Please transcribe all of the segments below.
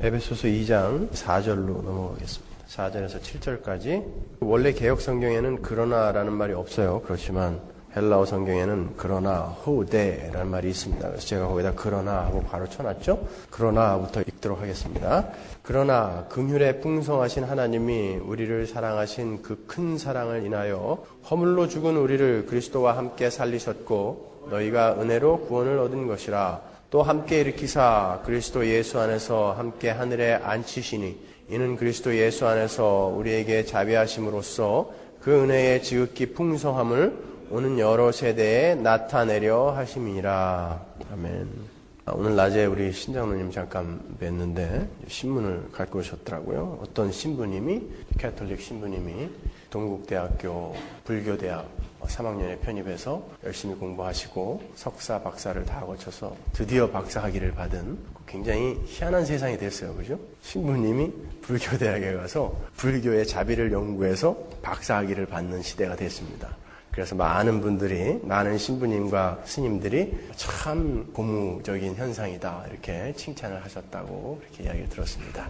에베소서 2장 4절로 넘어가겠습니다. 4절에서 7절까지. 원래 개역 성경에는 그러나라는 말이 없어요. 그렇지만 헬라어 성경에는 그러나 호데라는 말이 있습니다. 그래서 제가 거기다 그러나 하고 바로 쳐놨죠. 그러나부터 읽도록 하겠습니다. 그러나 긍휼에 풍성하신 하나님이 우리를 사랑하신 그 큰 사랑을 인하여 허물로 죽은 우리를 그리스도와 함께 살리셨고 너희가 은혜로 구원을 얻은 것이라. 또 함께 일으키사 그리스도 예수 안에서 함께 하늘에 앉히시니 이는 그리스도 예수 안에서 우리에게 자비하심으로써 그 은혜의 지극히 풍성함을 오는 여러 세대에 나타내려 하심이라. 아멘. 오늘 낮에 우리 신장로님 잠깐 뵀는데 신문을 갖고 오셨더라고요. 어떤 신부님이, 캐톨릭 신부님이 동국대학교 불교대학 3학년에 편입해서 열심히 공부하시고 석사, 박사를 다 거쳐서 드디어 박사학위를 받은 굉장히 희한한 세상이 됐어요. 그죠? 신부님이 불교대학에 가서 불교의 자비를 연구해서 박사학위를 받는 시대가 됐습니다. 그래서 많은 분들이, 많은 신부님과 스님들이 참 고무적인 현상이다 이렇게 칭찬을 하셨다고 그렇게 이야기를 들었습니다.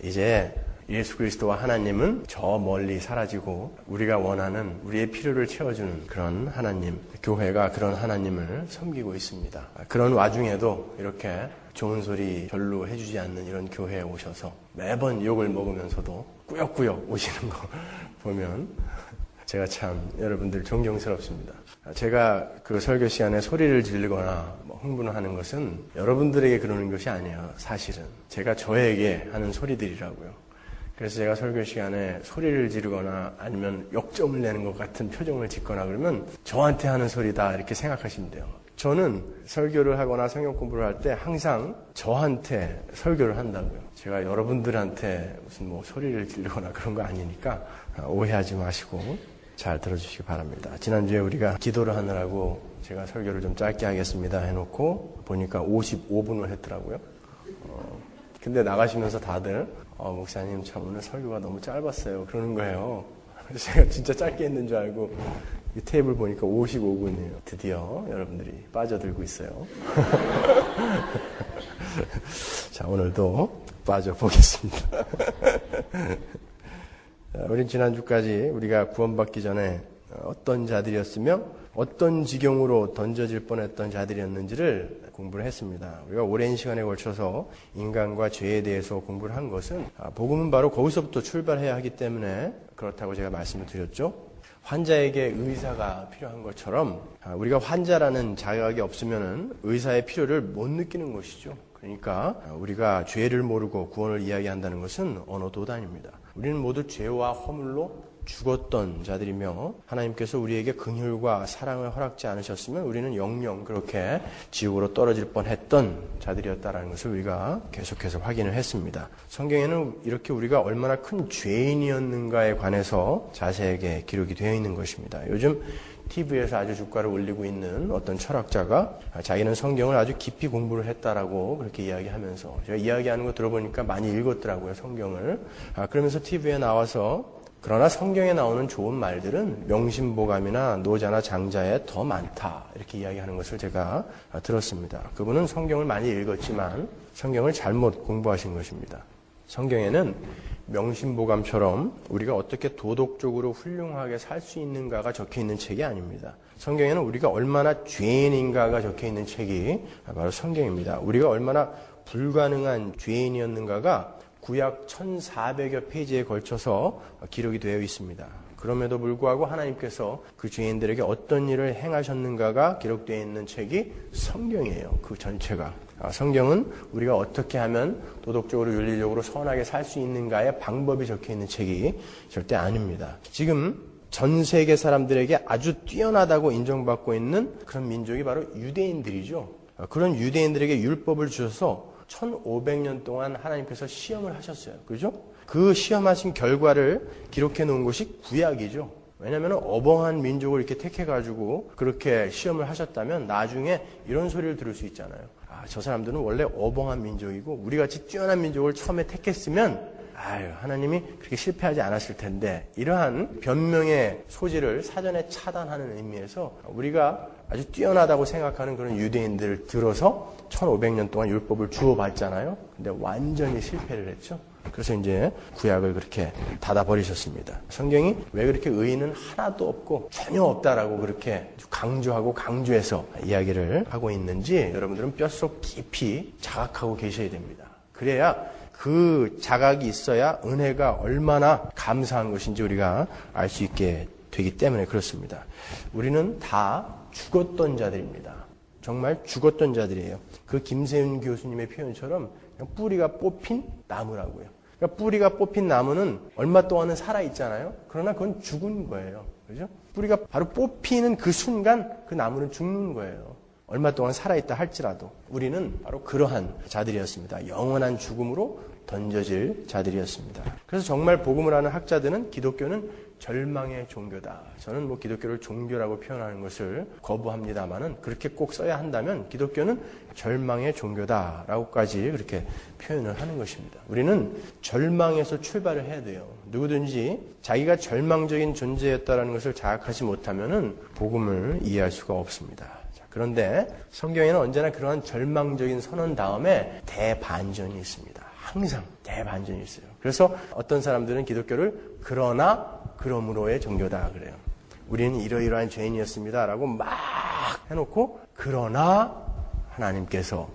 이제 예수 그리스도와 하나님은 저 멀리 사라지고 우리가 원하는 우리의 필요를 채워주는 그런 하나님, 교회가 그런 하나님을 섬기고 있습니다. 그런 와중에도 이렇게 좋은 소리 별로 해주지 않는 이런 교회에 오셔서 매번 욕을 먹으면서도 꾸역꾸역 오시는 거 보면 제가 참 여러분들 존경스럽습니다. 제가 그 설교 시간에 소리를 지르거나 흥분을 하는 것은 여러분들에게 그러는 것이 아니에요. 사실은 제가 저에게 하는 소리들이라고요. 그래서 제가 설교 시간에 소리를 지르거나 아니면 역점을 내는 것 같은 표정을 짓거나 그러면 저한테 하는 소리다 이렇게 생각하시면 돼요. 저는 설교를 하거나 성경 공부를 할 때 항상 저한테 설교를 한다고요. 제가 여러분들한테 무슨 소리를 지르거나 그런 거 아니니까 오해하지 마시고 잘 들어주시기 바랍니다. 지난주에 우리가 기도를 하느라고 제가 설교를 좀 짧게 하겠습니다 해놓고 보니까 55분을 했더라고요. 근데 나가시면서 다들 목사님 참 오늘 설교가 너무 짧았어요 그러는 거예요. 그래서 제가 진짜 짧게 했는 줄 알고 이 테이블 보니까 55분이에요. 드디어 여러분들이 빠져들고 있어요. 자, 오늘도 빠져보겠습니다. 우린 지난주까지 우리가 구원받기 전에 어떤 자들이었으며 어떤 지경으로 던져질 뻔했던 자들이었는지를 공부를 했습니다. 우리가 오랜 시간에 걸쳐서 인간과 죄에 대해서 공부를 한 것은 복음은 바로 거기서부터 출발해야 하기 때문에 그렇다고 제가 말씀을 드렸죠. 환자에게 의사가 필요한 것처럼 우리가 환자라는 자각이 없으면 의사의 필요를 못 느끼는 것이죠. 그러니까 우리가 죄를 모르고 구원을 이야기한다는 것은 어느 도단입니다. 우리는 모두 죄와 허물로 죽었던 자들이며 하나님께서 우리에게 긍휼과 사랑을 허락지 않으셨으면 우리는 영영 그렇게 지옥으로 떨어질 뻔했던 자들이었다는 것을 우리가 계속해서 확인을 했습니다. 성경에는 이렇게 우리가 얼마나 큰 죄인이었는가에 관해서 자세하게 기록이 되어 있는 것입니다. 요즘 TV에서 아주 주가를 올리고 있는 어떤 철학자가 자기는 성경을 아주 깊이 공부를 했다라고 그렇게 이야기하면서 제가 이야기하는 거 들어보니까 많이 읽었더라고요, 성경을. 그러면서 TV에 나와서 그러나 성경에 나오는 좋은 말들은 명심보감이나 노자나 장자에 더 많다 이렇게 이야기하는 것을 제가 들었습니다. 그분은 성경을 많이 읽었지만 성경을 잘못 공부하신 것입니다. 성경에는 명심보감처럼 우리가 어떻게 도덕적으로 훌륭하게 살 수 있는가가 적혀있는 책이 아닙니다. 성경에는 우리가 얼마나 죄인인가가 적혀있는 책이 바로 성경입니다. 우리가 얼마나 불가능한 죄인이었는가가 구약 1400여 페이지에 걸쳐서 기록이 되어 있습니다. 그럼에도 불구하고 하나님께서 그 죄인들에게 어떤 일을 행하셨는가가 기록되어 있는 책이 성경이에요. 그 전체가. 성경은 우리가 어떻게 하면 도덕적으로 윤리적으로 선하게 살 수 있는가의 방법이 적혀있는 책이 절대 아닙니다. 지금 전 세계 사람들에게 아주 뛰어나다고 인정받고 있는 그런 민족이 바로 유대인들이죠. 그런 유대인들에게 율법을 주셔서 1500년 동안 하나님께서 시험을 하셨어요. 그죠? 그 시험하신 결과를 기록해 놓은 것이 구약이죠. 왜냐하면 어벙한 민족을 이렇게 택해가지고 그렇게 시험을 하셨다면 나중에 이런 소리를 들을 수 있잖아요. 저 사람들은 원래 어벙한 민족이고 우리같이 뛰어난 민족을 처음에 택했으면 아유, 하나님이 그렇게 실패하지 않았을 텐데, 이러한 변명의 소지를 사전에 차단하는 의미에서 우리가 아주 뛰어나다고 생각하는 그런 유대인들을 들어서 1500년 동안 율법을 주어봤잖아요. 근데 완전히 실패를 했죠. 그래서 이제 구약을 그렇게 닫아버리셨습니다. 성경이 왜 그렇게 의인은 하나도 없고 전혀 없다라고 그렇게 강조하고 강조해서 이야기를 하고 있는지 여러분들은 뼛속 깊이 자각하고 계셔야 됩니다. 그래야 그 자각이 있어야 은혜가 얼마나 감사한 것인지 우리가 알 수 있게 되기 때문에 그렇습니다. 우리는 다 죽었던 자들입니다. 정말 죽었던 자들이에요. 그 김세윤 교수님의 표현처럼 그냥 뿌리가 뽑힌 나무라고요. 그러니까 뿌리가 뽑힌 나무는 얼마 동안은 살아있잖아요. 그러나 그건 죽은 거예요. 그죠? 뿌리가 바로 뽑히는 그 순간 그 나무는 죽는 거예요. 얼마 동안 살아있다 할지라도 우리는 바로 그러한 자들이었습니다. 영원한 죽음으로 던져질 자들이었습니다. 그래서 정말 복음을 하는 학자들은 기독교는 절망의 종교다. 저는 기독교를 종교라고 표현하는 것을 거부합니다만은 그렇게 꼭 써야 한다면 기독교는 절망의 종교다라고까지 그렇게 표현을 하는 것입니다. 우리는 절망에서 출발을 해야 돼요. 누구든지 자기가 절망적인 존재였다라는 것을 자각하지 못하면은 복음을 이해할 수가 없습니다. 그런데 성경에는 언제나 그러한 절망적인 선언 다음에 대반전이 있습니다. 항상 대반전이 있어요. 그래서 어떤 사람들은 기독교를 그러므로의 종교다 그래요. 우리는 이러이러한 죄인이었습니다 라고 막 해놓고 그러나 하나님께서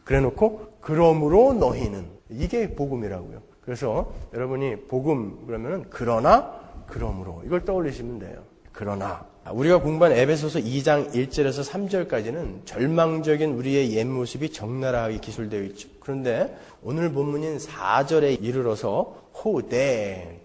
그래놓고 그러므로 너희는 이게 복음이라고요. 그래서 여러분이 복음 그러면은 그러므로 이걸 떠올리시면 돼요. 그러나 우리가 공부한 에베소서 2장 1절에서 3절까지는 절망적인 우리의 옛 모습이 적나라하게 기술되어 있죠. 그런데 오늘 본문인 4절에 이르러서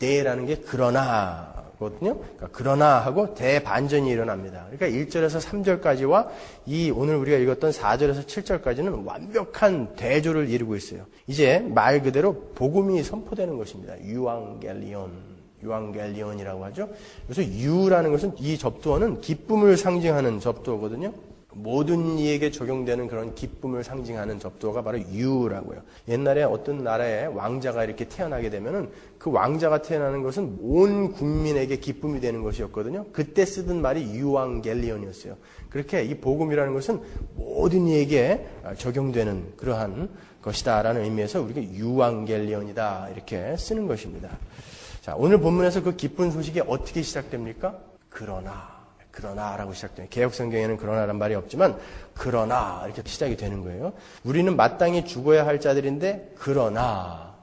대라는 게 그러나거든요. 그러니까 그러나 하고 대반전이 일어납니다. 그러니까 1절에서 3절까지와 이 오늘 우리가 읽었던 4절에서 7절까지는 완벽한 대조를 이루고 있어요. 이제 말 그대로 복음이 선포되는 것입니다. 유앙겔리온이라고 하죠. 그래서 유라는 것은 이 접두어는 기쁨을 상징하는 접두어거든요. 모든 이에게 적용되는 그런 기쁨을 상징하는 접두어가 바로 유라고요. 옛날에 어떤 나라에 왕자가 이렇게 태어나게 되면은 그 왕자가 태어나는 것은 온 국민에게 기쁨이 되는 것이었거든요. 그때 쓰던 말이 유앙겔리온이었어요. 그렇게 이 복음이라는 것은 모든 이에게 적용되는 그러한 것이다라는 의미에서 우리가 유앙겔리온이다 이렇게 쓰는 것입니다. 자, 오늘 본문에서 그 기쁜 소식이 어떻게 시작됩니까? 그러나라고 시작돼요. 개역성경에는 그러나란 말이 없지만 그러나 이렇게 시작이 되는 거예요. 우리는 마땅히 죽어야 할 자들인데 그러나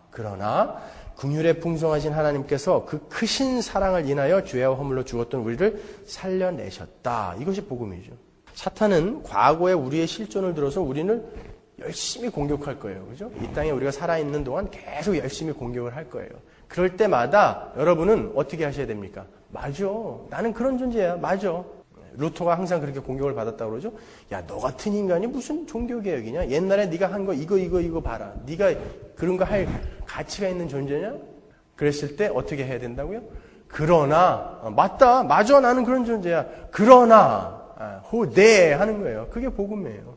긍휼에 풍성하신 하나님께서 그 크신 사랑을 인하여 죄와 허물로 죽었던 우리를 살려내셨다. 이것이 복음이죠. 사탄은 과거에 우리의 실존을 들어서 우리를 열심히 공격할 거예요. 그죠? 이 땅에 우리가 살아있는 동안 계속 열심히 공격을 할 거예요. 그럴 때마다 여러분은 어떻게 하셔야 됩니까? 맞아. 나는 그런 존재야. 맞아. 루터가 항상 그렇게 공격을 받았다고 그러죠. 야, 너 같은 인간이 무슨 종교개혁이냐? 옛날에 네가 한 거 이거 봐라. 네가 그런 거 할 가치가 있는 존재냐? 그랬을 때 어떻게 해야 된다고요? 그러나 맞아. 나는 그런 존재야. 그러나 하는 거예요. 그게 복음이에요.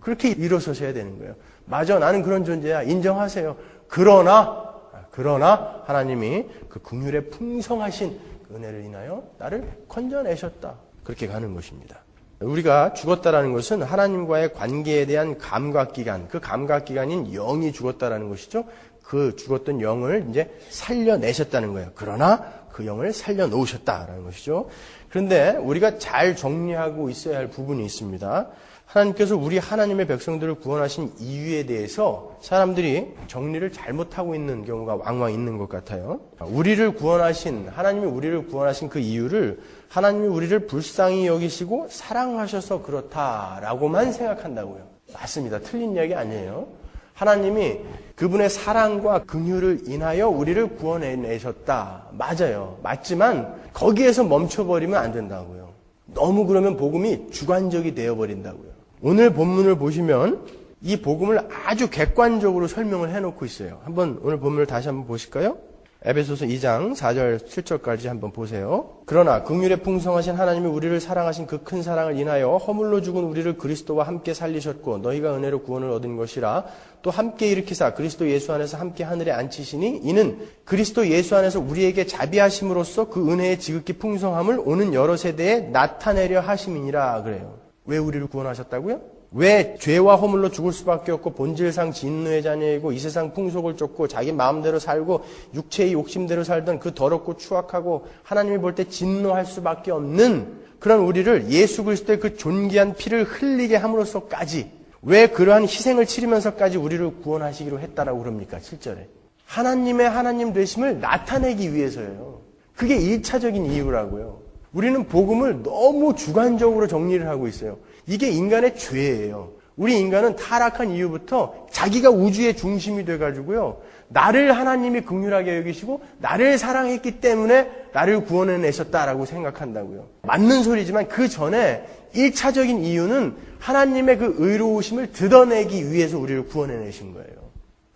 그렇게 일어서셔야 되는 거예요. 맞아. 나는 그런 존재야. 인정하세요. 그러나 하나님이 그 긍휼에 풍성하신 은혜를 인하여 나를 건져내셨다. 그렇게 가는 것입니다. 우리가 죽었다라는 것은 하나님과의 관계에 대한 감각기관, 그 감각기관인 영이 죽었다라는 것이죠. 그 죽었던 영을 이제 살려내셨다는 거예요. 그러나 그 영을 살려놓으셨다라는 것이죠. 그런데 우리가 잘 정리하고 있어야 할 부분이 있습니다. 하나님께서 우리 하나님의 백성들을 구원하신 이유에 대해서 사람들이 정리를 잘못하고 있는 경우가 왕왕 있는 것 같아요. 하나님이 우리를 구원하신 그 이유를 하나님이 우리를 불쌍히 여기시고 사랑하셔서 그렇다라고만 생각한다고요. 맞습니다. 틀린 이야기 아니에요. 하나님이 그분의 사랑과 긍휼을 인하여 우리를 구원해내셨다. 맞아요. 맞지만 거기에서 멈춰버리면 안 된다고요. 너무 그러면 복음이 주관적이 되어버린다고요. 오늘 본문을 보시면 이 복음을 아주 객관적으로 설명을 해놓고 있어요. 오늘 본문을 다시 한번 보실까요? 에베소서 2장 4절 7절까지 한번 보세요. 그러나 긍휼에 풍성하신 하나님이 우리를 사랑하신 그 큰 사랑을 인하여 허물로 죽은 우리를 그리스도와 함께 살리셨고 너희가 은혜로 구원을 얻은 것이라. 또 함께 일으키사 그리스도 예수 안에서 함께 하늘에 앉히시니 이는 그리스도 예수 안에서 우리에게 자비하심으로써 그 은혜의 지극히 풍성함을 오는 여러 세대에 나타내려 하심이니라. 그래요. 왜 우리를 구원하셨다고요? 왜 죄와 허물로 죽을 수밖에 없고 본질상 진노의 자녀이고 이 세상 풍속을 쫓고 자기 마음대로 살고 육체의 욕심대로 살던 그 더럽고 추악하고 하나님이 볼 때 진노할 수밖에 없는 그런 우리를 예수 그리스도의 그 존귀한 피를 흘리게 함으로써까지 왜 그러한 희생을 치르면서까지 우리를 구원하시기로 했다라고 그럽니까? 7절에. 하나님의 하나님 되심을 나타내기 위해서예요. 그게 1차적인 이유라고요. 우리는 복음을 너무 주관적으로 정리를 하고 있어요. 이게 인간의 죄예요. 우리 인간은 타락한 이후부터 자기가 우주의 중심이 돼가지고요. 나를 하나님이 긍휼하게 여기시고 나를 사랑했기 때문에 나를 구원해내셨다라고 생각한다고요. 맞는 소리지만 그 전에 1차적인 이유는 하나님의 그 의로우심을 드러내기 위해서 우리를 구원해내신 거예요.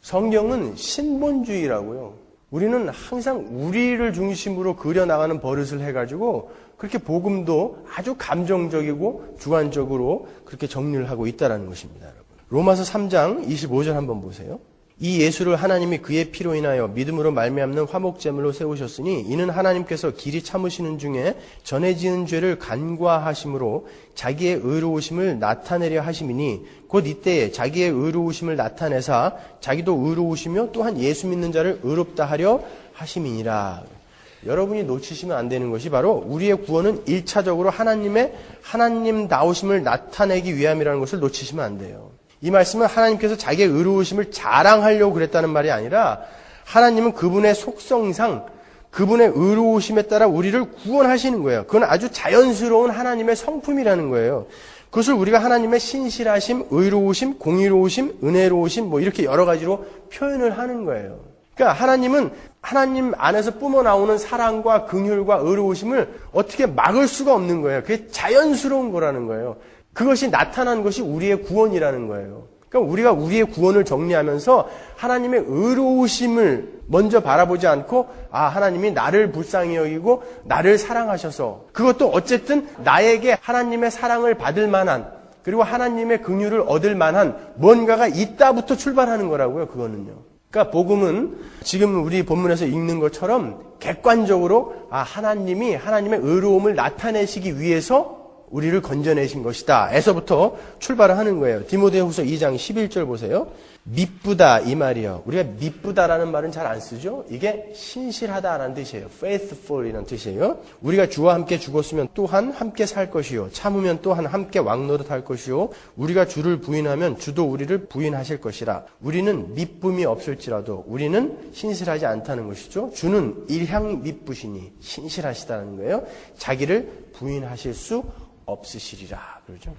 성경은 신본주의라고요. 우리는 항상 우리를 중심으로 그려나가는 버릇을 해가지고 그렇게 복음도 아주 감정적이고 주관적으로 그렇게 정리를 하고 있다는 것입니다. 여러분. 로마서 3장 25절 한번 보세요. 이 예수를 하나님이 그의 피로 인하여 믿음으로 말미암는 화목제물로 세우셨으니 이는 하나님께서 길이 참으시는 중에 전에 지은 죄를 간과하심으로 자기의 의로우심을 나타내려 하심이니 곧 이때에 자기의 의로우심을 나타내사 자기도 의로우시며 또한 예수 믿는 자를 의롭다 하려 하심이니라. 여러분이 놓치시면 안 되는 것이 바로 우리의 구원은 1차적으로 하나님의 하나님다우심을 나타내기 위함이라는 것을 놓치시면 안 돼요. 이 말씀은 하나님께서 자기의 의로우심을 자랑하려고 그랬다는 말이 아니라 하나님은 그분의 속성상 그분의 의로우심에 따라 우리를 구원하시는 거예요. 그건 아주 자연스러운 하나님의 성품이라는 거예요. 그것을 우리가 하나님의 신실하심, 의로우심, 공의로우심, 은혜로우심 뭐 이렇게 여러 가지로 표현을 하는 거예요. 그러니까 하나님은 하나님 안에서 뿜어나오는 사랑과 긍휼과 의로우심을 어떻게 막을 수가 없는 거예요. 그게 자연스러운 거라는 거예요. 그것이 나타난 것이 우리의 구원이라는 거예요. 그러니까 우리가 우리의 구원을 정리하면서 하나님의 의로우심을 먼저 바라보지 않고 하나님이 나를 불쌍히 여기고 나를 사랑하셔서 그것도 어쨌든 나에게 하나님의 사랑을 받을 만한 그리고 하나님의 긍휼을 얻을 만한 뭔가가 있다부터 출발하는 거라고요. 그거는요. 그러니까 복음은 지금 우리 본문에서 읽는 것처럼 객관적으로 하나님이 하나님의 의로움을 나타내시기 위해서 우리를 건져내신 것이다. 에서부터 출발을 하는 거예요. 디모데후서 2장 11절 보세요. 미쁘다 이 말이요. 우리가 미쁘다라는 말은 잘 안 쓰죠. 이게 신실하다라는 뜻이에요. faithful이라는 뜻이에요. 우리가 주와 함께 죽었으면 또한 함께 살 것이요. 참으면 또한 함께 왕노릇할 것이요. 우리가 주를 부인하면 주도 우리를 부인하실 것이라. 우리는 미쁨이 없을지라도 우리는 신실하지 않다는 것이죠. 주는 일향 미쁘시니 신실하시다는 거예요. 자기를 부인하실 수 없으시리라. 그러죠.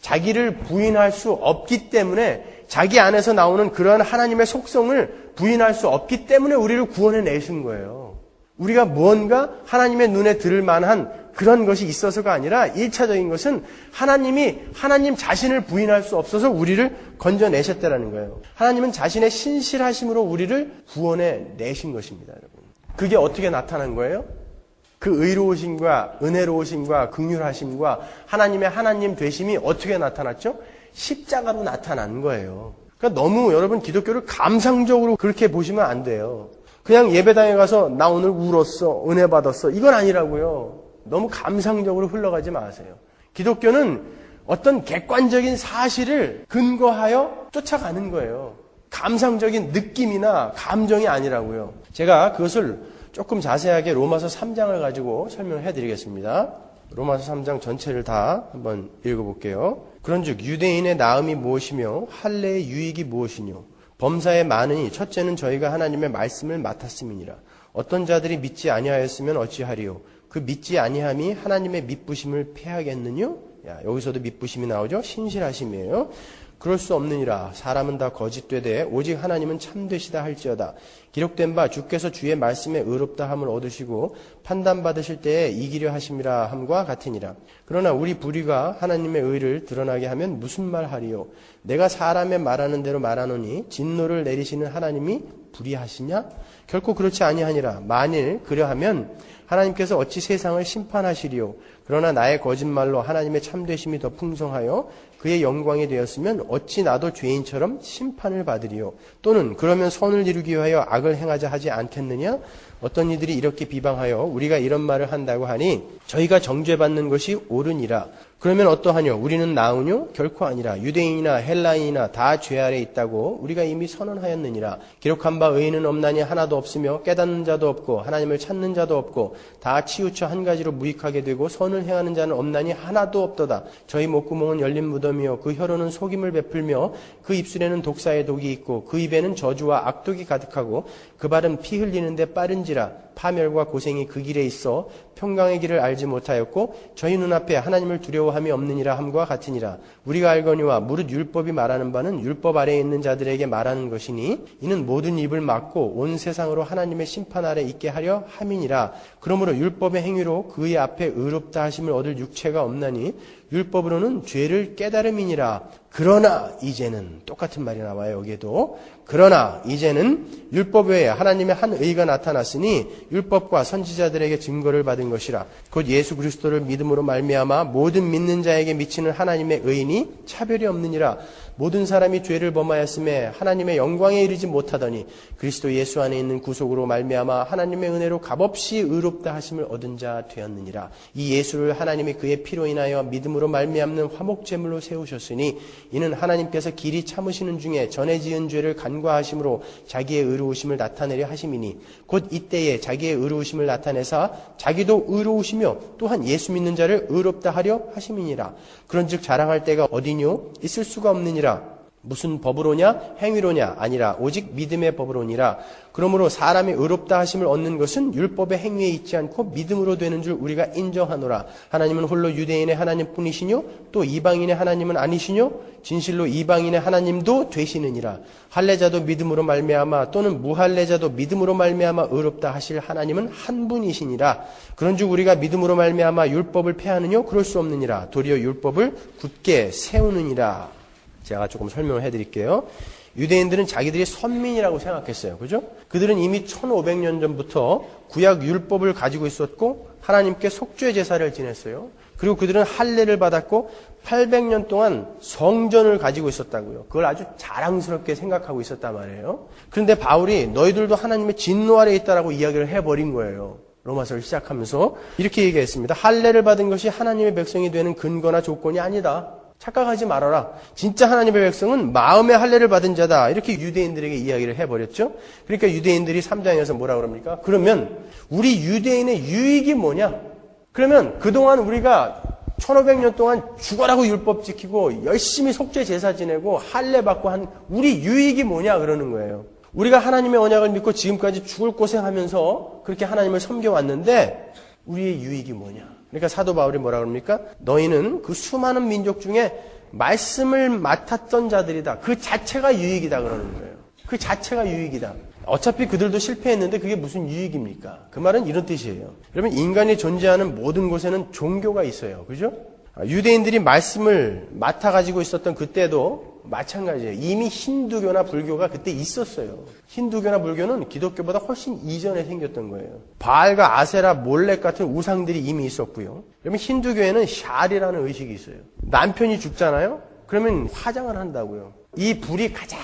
자기를 부인할 수 없기 때문에 자기 안에서 나오는 그러한 하나님의 속성을 부인할 수 없기 때문에 우리를 구원해 내신 거예요. 우리가 무언가 하나님의 눈에 들을 만한 그런 것이 있어서가 아니라 1차적인 것은 하나님이 하나님 자신을 부인할 수 없어서 우리를 건져내셨다라는 거예요. 하나님은 자신의 신실하심으로 우리를 구원해 내신 것입니다. 여러분. 그게 어떻게 나타난 거예요? 그 의로우심과 은혜로우심과 긍휼하심과 하나님의 하나님 되심이 어떻게 나타났죠? 십자가로 나타난 거예요. 그러니까 너무 여러분 기독교를 감상적으로 그렇게 보시면 안 돼요. 그냥 예배당에 가서 나 오늘 울었어, 은혜 받았어 이건 아니라고요. 너무 감상적으로 흘러가지 마세요. 기독교는 어떤 객관적인 사실을 근거하여 쫓아가는 거예요. 감상적인 느낌이나 감정이 아니라고요. 제가 그것을 조금 자세하게 로마서 3장을 가지고 설명해 드리겠습니다. 로마서 3장 전체를 다 한번 읽어볼게요. 그런즉 유대인의 나음이 무엇이며 할례의 유익이 무엇이뇨? 범사에 많으니 첫째는 저희가 하나님의 말씀을 맡았음이니라. 어떤 자들이 믿지 아니하였으면 어찌하리요? 그 믿지 아니함이 하나님의 믿부심을 패하겠느뇨? 여기서도 믿부심이 나오죠? 신실하심이에요. 그럴 수 없느니라. 사람은 다 거짓되되 오직 하나님은 참되시다 할지어다. 기록된 바 주께서 주의 말씀에 의롭다 함을 얻으시고 판단받으실 때에 이기려 하심이라 함과 같으니라. 그러나 우리 불의가 하나님의 의를 드러나게 하면 무슨 말하리요? 내가 사람의 말하는 대로 말하노니 진노를 내리시는 하나님이 불의하시냐? 결코 그렇지 아니하니라. 만일 그려하면 하나님께서 어찌 세상을 심판하시리요? 그러나 나의 거짓말로 하나님의 참되심이 더 풍성하여 그의 영광이 되었으면 어찌 나도 죄인처럼 심판을 받으리요? 또는 그러면 선을 이루기 위하여 악을 행하자 하지 않겠느냐? 어떤 이들이 이렇게 비방하여 우리가 이런 말을 한다고 하니 저희가 정죄받는 것이 옳으니라. 그러면 어떠하뇨? 우리는 나으뇨? 결코 아니라. 유대인이나 헬라인이나 다 죄 아래 있다고 우리가 이미 선언하였느니라. 기록한 바 의인은 없나니 하나도 없으며 깨닫는 자도 없고 하나님을 찾는 자도 없고 다 치우쳐 한 가지로 무익하게 되고 선을 행하는 자는 없나니 하나도 없도다. 저희 목구멍은 열린 무덤이요 그 혀로는 속임을 베풀며 그 입술에는 독사의 독이 있고 그 입에는 저주와 악독이 가득하고 그 발은 피 흘리는데 빠른지라. 파멸과 고생이 그 길에 있어 평강의 길을 알지 못하였고 저희 눈앞에 하나님을 두려워함이 없느니라 함과 같으니라. 우리가 알거니와 무릇 율법이 말하는 바는 율법 아래에 있는 자들에게 말하는 것이니 이는 모든 입을 막고 온 세상으로 하나님의 심판 아래 있게 하려 함이니라. 그러므로 율법의 행위로 그의 앞에 의롭다 하심을 얻을 육체가 없나니 율법으로는 죄를 깨달음이니라. 그러나 이제는 똑같은 말이 나와요. 여기에도 그러나 이제는 율법 외에 하나님의 한 의가 나타났으니 율법과 선지자들에게 증거를 받은 것이라. 곧 예수 그리스도를 믿음으로 말미암아 모든 믿는 자에게 미치는 하나님의 의인이 차별이 없느니라. 모든 사람이 죄를 범하였음에 하나님의 영광에 이르지 못하더니 그리스도 예수 안에 있는 구속으로 말미암아 하나님의 은혜로 값없이 의롭다 하심을 얻은 자 되었느니라. 이 예수를 하나님이 그의 피로 인하여 믿음으로 말미암는 화목제물로 세우셨으니 이는 하나님께서 길이 참으시는 중에 전에 지은 죄를 간과하심으로 자기의 의로우심을 나타내려 하심이니 곧 이때에 자기의 의로우심을 나타내사 자기도 의로우시며 또한 예수 믿는 자를 의롭다 하려 하심이니라. 그런즉 자랑할 때가 어디뇨? 있을 수가 없느니라. 무슨 법으로냐? 행위로냐? 아니라 오직 믿음의 법으로니라. 그러므로 사람이 의롭다 하심을 얻는 것은 율법의 행위에 있지 않고 믿음으로 되는 줄 우리가 인정하노라. 하나님은 홀로 유대인의 하나님뿐이시뇨? 또 이방인의 하나님은 아니시뇨? 진실로 이방인의 하나님도 되시느니라. 할례자도 믿음으로 말미암아 또는 무할례자도 믿음으로 말미암아 의롭다 하실 하나님은 한 분이시니라. 그런즉 우리가 믿음으로 말미암아 율법을 폐하느뇨? 그럴 수 없느니라. 도리어 율법을 굳게 세우느니라. 제가 조금 설명을 해드릴게요. 유대인들은 자기들이 선민이라고 생각했어요. 그죠? 그들은 이미 1500년 전부터 구약 율법을 가지고 있었고 하나님께 속죄 제사를 지냈어요. 그리고 그들은 할례를 받았고 800년 동안 성전을 가지고 있었다고요. 그걸 아주 자랑스럽게 생각하고 있었단 말이에요. 그런데 바울이 너희들도 하나님의 진노 아래에 있다라고 이야기를 해버린 거예요. 로마서를 시작하면서 이렇게 얘기했습니다. 할례를 받은 것이 하나님의 백성이 되는 근거나 조건이 아니다. 착각하지 말아라. 진짜 하나님의 백성은 마음의 할례를 받은 자다. 이렇게 유대인들에게 이야기를 해버렸죠. 그러니까 유대인들이 3장에서 뭐라 그럽니까? 그러면 우리 유대인의 유익이 뭐냐? 그러면 그동안 우리가 1500년 동안 죽어라고 율법 지키고 열심히 속죄 제사 지내고 할례 받고 한 우리 유익이 뭐냐 그러는 거예요. 우리가 하나님의 언약을 믿고 지금까지 죽을 고생하면서 그렇게 하나님을 섬겨왔는데 우리의 유익이 뭐냐? 그러니까 사도 바울이 뭐라 그럽니까? 너희는 그 수많은 민족 중에 말씀을 맡았던 자들이다. 그 자체가 유익이다 그러는 거예요. 그 자체가 유익이다. 어차피 그들도 실패했는데 그게 무슨 유익입니까? 그 말은 이런 뜻이에요. 여러분 인간이 존재하는 모든 곳에는 종교가 있어요. 그죠? 유대인들이 말씀을 맡아가지고 있었던 그때도 마찬가지예요. 이미 힌두교나 불교가 그때 있었어요. 힌두교나 불교는 기독교보다 훨씬 이전에 생겼던 거예요. 바알과 아세라, 몰렉 같은 우상들이 이미 있었고요. 여러분 힌두교에는 샬이라는 의식이 있어요. 남편이 죽잖아요. 그러면 화장을 한다고요. 이 불이 가장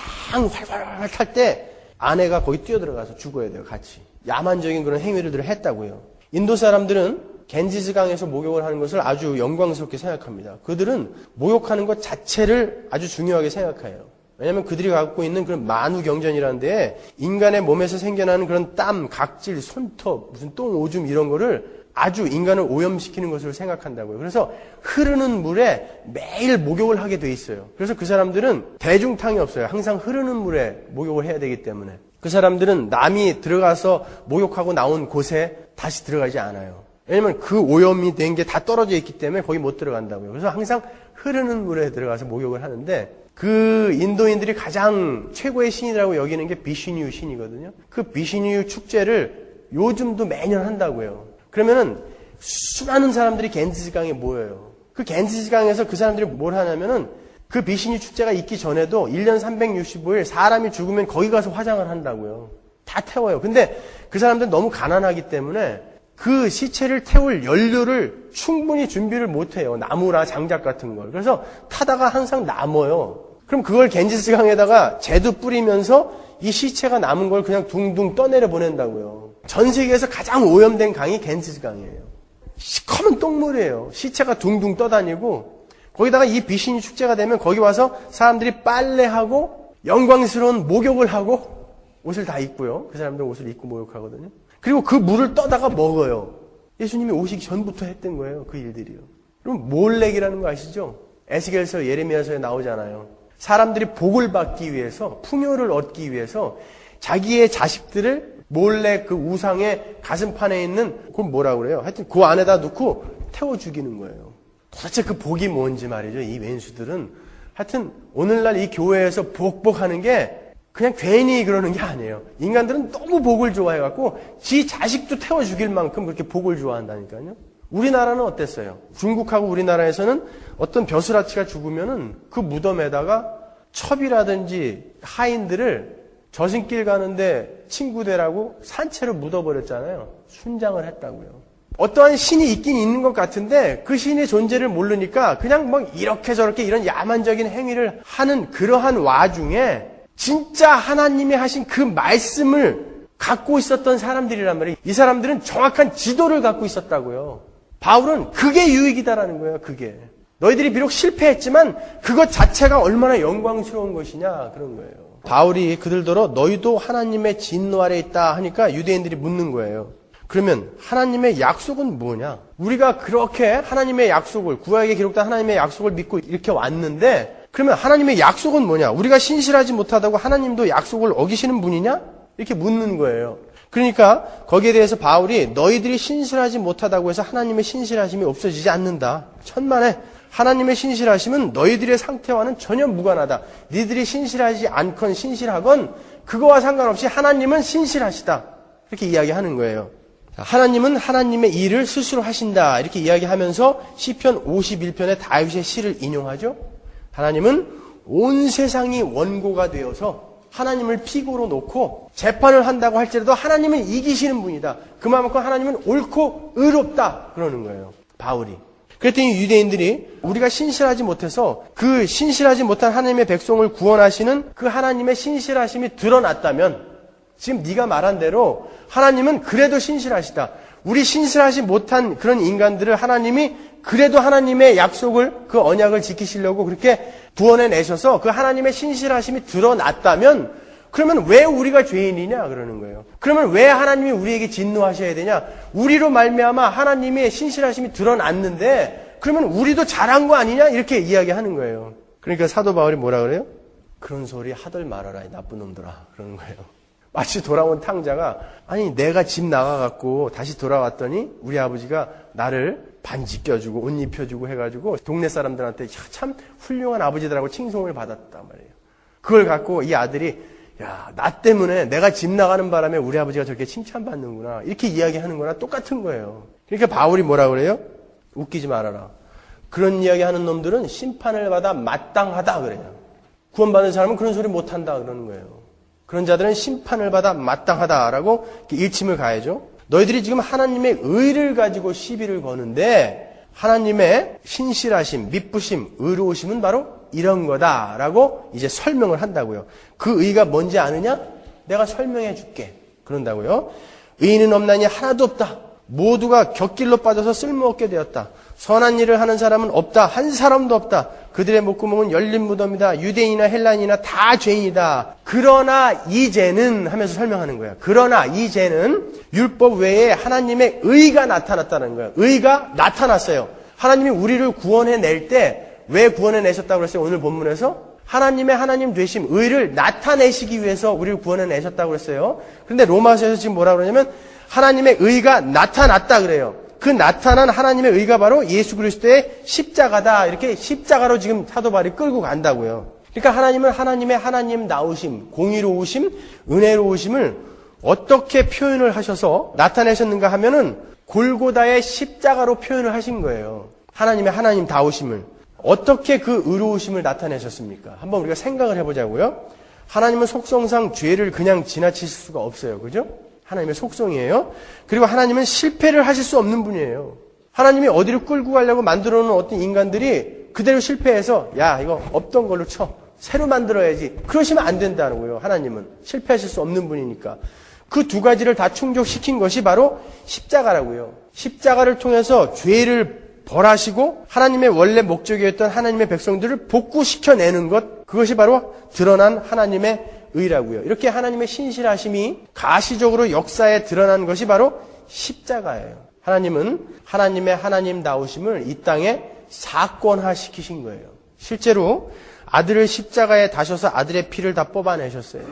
활활 탈 때 아내가 거기 뛰어들어가서 죽어야 돼요. 같이. 야만적인 그런 행위를 했다고요. 인도 사람들은 겐지스강에서 목욕을 하는 것을 아주 영광스럽게 생각합니다. 그들은 목욕하는 것 자체를 아주 중요하게 생각해요. 왜냐하면 그들이 갖고 있는 그런 만우경전이라는 데에 인간의 몸에서 생겨나는 그런 땀, 각질, 손톱, 무슨 똥, 오줌 이런 거를 아주 인간을 오염시키는 것으로 생각한다고요. 그래서 흐르는 물에 매일 목욕을 하게 돼 있어요. 그래서 그 사람들은 대중탕이 없어요. 항상 흐르는 물에 목욕을 해야 되기 때문에. 그 사람들은 남이 들어가서 목욕하고 나온 곳에 다시 들어가지 않아요. 왜냐면 그 오염이 된 게 다 떨어져 있기 때문에 거기 못 들어간다고요. 그래서 항상 흐르는 물에 들어가서 목욕을 하는데 그 인도인들이 가장 최고의 신이라고 여기는 게 비슈뉴 신이거든요. 그 비슈뉴 축제를 요즘도 매년 한다고요. 그러면은 수많은 사람들이 갠지스강에 모여요. 그 갠지스강에서 그 사람들이 뭘 하냐면은 그 비슈뉴 축제가 있기 전에도 1년 365일 사람이 죽으면 거기 가서 화장을 한다고요. 다 태워요. 근데 그 사람들은 너무 가난하기 때문에 그 시체를 태울 연료를 충분히 준비를 못해요. 나무나 장작 같은 걸. 그래서 타다가 항상 남어요. 그럼 그걸 갠지스강에다가 재도 뿌리면서 이 시체가 남은 걸 그냥 둥둥 떠내려 보낸다고요. 전 세계에서 가장 오염된 강이 갠지스강이에요. 시커먼 똥물이에요. 시체가 둥둥 떠다니고 거기다가 이 비시니 축제가 되면 거기 와서 사람들이 빨래하고 영광스러운 목욕을 하고 옷을 다 입고요. 그 사람들 옷을 입고 목욕하거든요. 그리고 그 물을 떠다가 먹어요. 예수님이 오시기 전부터 했던 거예요. 그 일들이요. 그럼 몰렉이라는 거 아시죠? 에스겔서 예레미야서에 나오잖아요. 사람들이 복을 받기 위해서 풍요를 얻기 위해서 자기의 자식들을 몰래 그 우상의 가슴판에 있는 그건 뭐라고 그래요? 하여튼 그 안에다 넣고 태워 죽이는 거예요. 도대체 그 복이 뭔지 말이죠. 이 왼수들은 하여튼 오늘날 이 교회에서 복하는 게 그냥 괜히 그러는 게 아니에요. 인간들은 너무 복을 좋아해갖고 지 자식도 태워 죽일 만큼 그렇게 복을 좋아한다니까요. 우리나라는 어땠어요? 중국하고 우리나라에서는 어떤 벼슬아치가 죽으면은 그 무덤에다가 첩이라든지 하인들을 저승길 가는데 친구 되라고 산채로 묻어버렸잖아요. 순장을 했다고요. 어떠한 신이 있긴 있는 것 같은데 그 신의 존재를 모르니까 그냥 막 이렇게 저렇게 이런 야만적인 행위를 하는 그러한 와중에 진짜 하나님이 하신 그 말씀을 갖고 있었던 사람들이란 말이에요. 이 사람들은 정확한 지도를 갖고 있었다고요. 바울은 그게 유익이다라는 거예요. 그게. 너희들이 비록 실패했지만 그것 자체가 얼마나 영광스러운 것이냐 그런 거예요. 바울이 그들더러 너희도 하나님의 진노 아래 있다 하니까 유대인들이 묻는 거예요. 그러면 하나님의 약속은 뭐냐? 우리가 그렇게 하나님의 약속을 구약에 기록된 하나님의 약속을 믿고 이렇게 왔는데 그러면 하나님의 약속은 뭐냐? 우리가 신실하지 못하다고 하나님도 약속을 어기시는 분이냐? 이렇게 묻는 거예요. 그러니까 거기에 대해서 바울이 너희들이 신실하지 못하다고 해서 하나님의 신실하심이 없어지지 않는다. 천만에 하나님의 신실하심은 너희들의 상태와는 전혀 무관하다. 니들이 신실하지 않건 신실하건 그거와 상관없이 하나님은 신실하시다. 이렇게 이야기하는 거예요. 하나님은 하나님의 일을 스스로 하신다. 이렇게 이야기하면서 시편 51편의 다윗의 시를 인용하죠. 하나님은 온 세상이 원고가 되어서 하나님을 피고로 놓고 재판을 한다고 할지라도 하나님은 이기시는 분이다. 그만큼 하나님은 옳고 의롭다. 그러는 거예요. 바울이. 그랬더니 유대인들이 우리가 신실하지 못해서 그 신실하지 못한 하나님의 백성을 구원하시는 그 하나님의 신실하심이 드러났다면 지금 네가 말한 대로 하나님은 그래도 신실하시다. 우리 신실하지 못한 그런 인간들을 하나님이 그래도 하나님의 약속을 그 언약을 지키시려고 그렇게 구원해 내셔서 그 하나님의 신실하심이 드러났다면 그러면 왜 우리가 죄인이냐 그러는 거예요. 그러면 왜 하나님이 우리에게 진노하셔야 되냐? 우리로 말미암아 하나님의 신실하심이 드러났는데 그러면 우리도 잘한 거 아니냐? 이렇게 이야기하는 거예요. 그러니까 사도 바울이 뭐라 그래요? 그런 소리 하들 말아라 이 나쁜 놈들아 그러는 거예요. 마치 돌아온 탕자가 아니 내가 집 나가갖고 다시 돌아왔더니 우리 아버지가 나를 반지 껴주고 옷 입혀주고 해가지고 동네 사람들한테 참 훌륭한 아버지들하고 칭송을 받았단 말이에요. 그걸 갖고 이 아들이 야, 나 때문에 내가 집 나가는 바람에 우리 아버지가 저렇게 칭찬받는구나 이렇게 이야기하는 거나 똑같은 거예요. 그러니까 바울이 뭐라 그래요? 웃기지 말아라. 그런 이야기하는 놈들은 심판을 받아 마땅하다 그래요. 구원받은 사람은 그런 소리 못한다 그러는 거예요. 그런 자들은 심판을 받아 마땅하다라고 일침을 가해죠. 너희들이 지금 하나님의 의를 가지고 시비를 거는데 하나님의 신실하심, 미쁘심, 의로우심은 바로 이런 거다라고 이제 설명을 한다고요. 그 의가 뭔지 아느냐? 내가 설명해 줄게. 그런다고요. 의인은 없나니 하나도 없다. 모두가 곁길로 빠져서 쓸모없게 되었다. 선한 일을 하는 사람은 없다. 한 사람도 없다. 그들의 목구멍은 열린 무덤이다. 유대인이나 헬라인이나 다 죄인이다. 그러나 이제는 하면서 설명하는 거예요. 그러나 이제는 율법 외에 하나님의 의가 나타났다는 거예요. 의가 나타났어요. 하나님이 우리를 구원해낼 때 왜 구원해내셨다고 그랬어요? 오늘 본문에서 하나님의 하나님 되심, 의를 나타내시기 위해서 우리를 구원해내셨다고 그랬어요. 그런데 로마서에서 지금 뭐라 그러냐면 하나님의 의가 나타났다 그래요. 그 나타난 하나님의 의가 바로 예수 그리스도의 십자가다. 이렇게 십자가로 지금 사도 바울이 끌고 간다고요. 그러니까 하나님은 하나님의 하나님 나오심, 공의로우심, 은혜로우심을 어떻게 표현을 하셔서 나타내셨는가 하면은 골고다의 십자가로 표현을 하신 거예요. 하나님의 하나님 다우심을. 어떻게 그 의로우심을 나타내셨습니까? 한번 우리가 생각을 해보자고요. 하나님은 속성상 죄를 그냥 지나칠 수가 없어요. 그죠? 하나님의 속성이에요. 그리고 하나님은 실패를 하실 수 없는 분이에요. 하나님이 어디로 끌고 가려고 만들어 놓은 어떤 인간들이 그대로 실패해서 야 이거 없던 걸로 쳐. 새로 만들어야지. 그러시면 안 된다는 거예요. 하나님은. 실패하실 수 없는 분이니까. 그 두 가지를 다 충족시킨 것이 바로 십자가라고요. 십자가를 통해서 죄를 벌하시고 하나님의 원래 목적이었던 하나님의 백성들을 복구시켜내는 것, 그것이 바로 드러난 하나님의 의라고요. 이렇게 하나님의 신실하심이 가시적으로 역사에 드러난 것이 바로 십자가예요. 하나님은 하나님의 하나님다우심을 이 땅에 사건화시키신 거예요. 실제로 아들을 십자가에 다셔서 아들의 피를 다 뽑아내셨어요.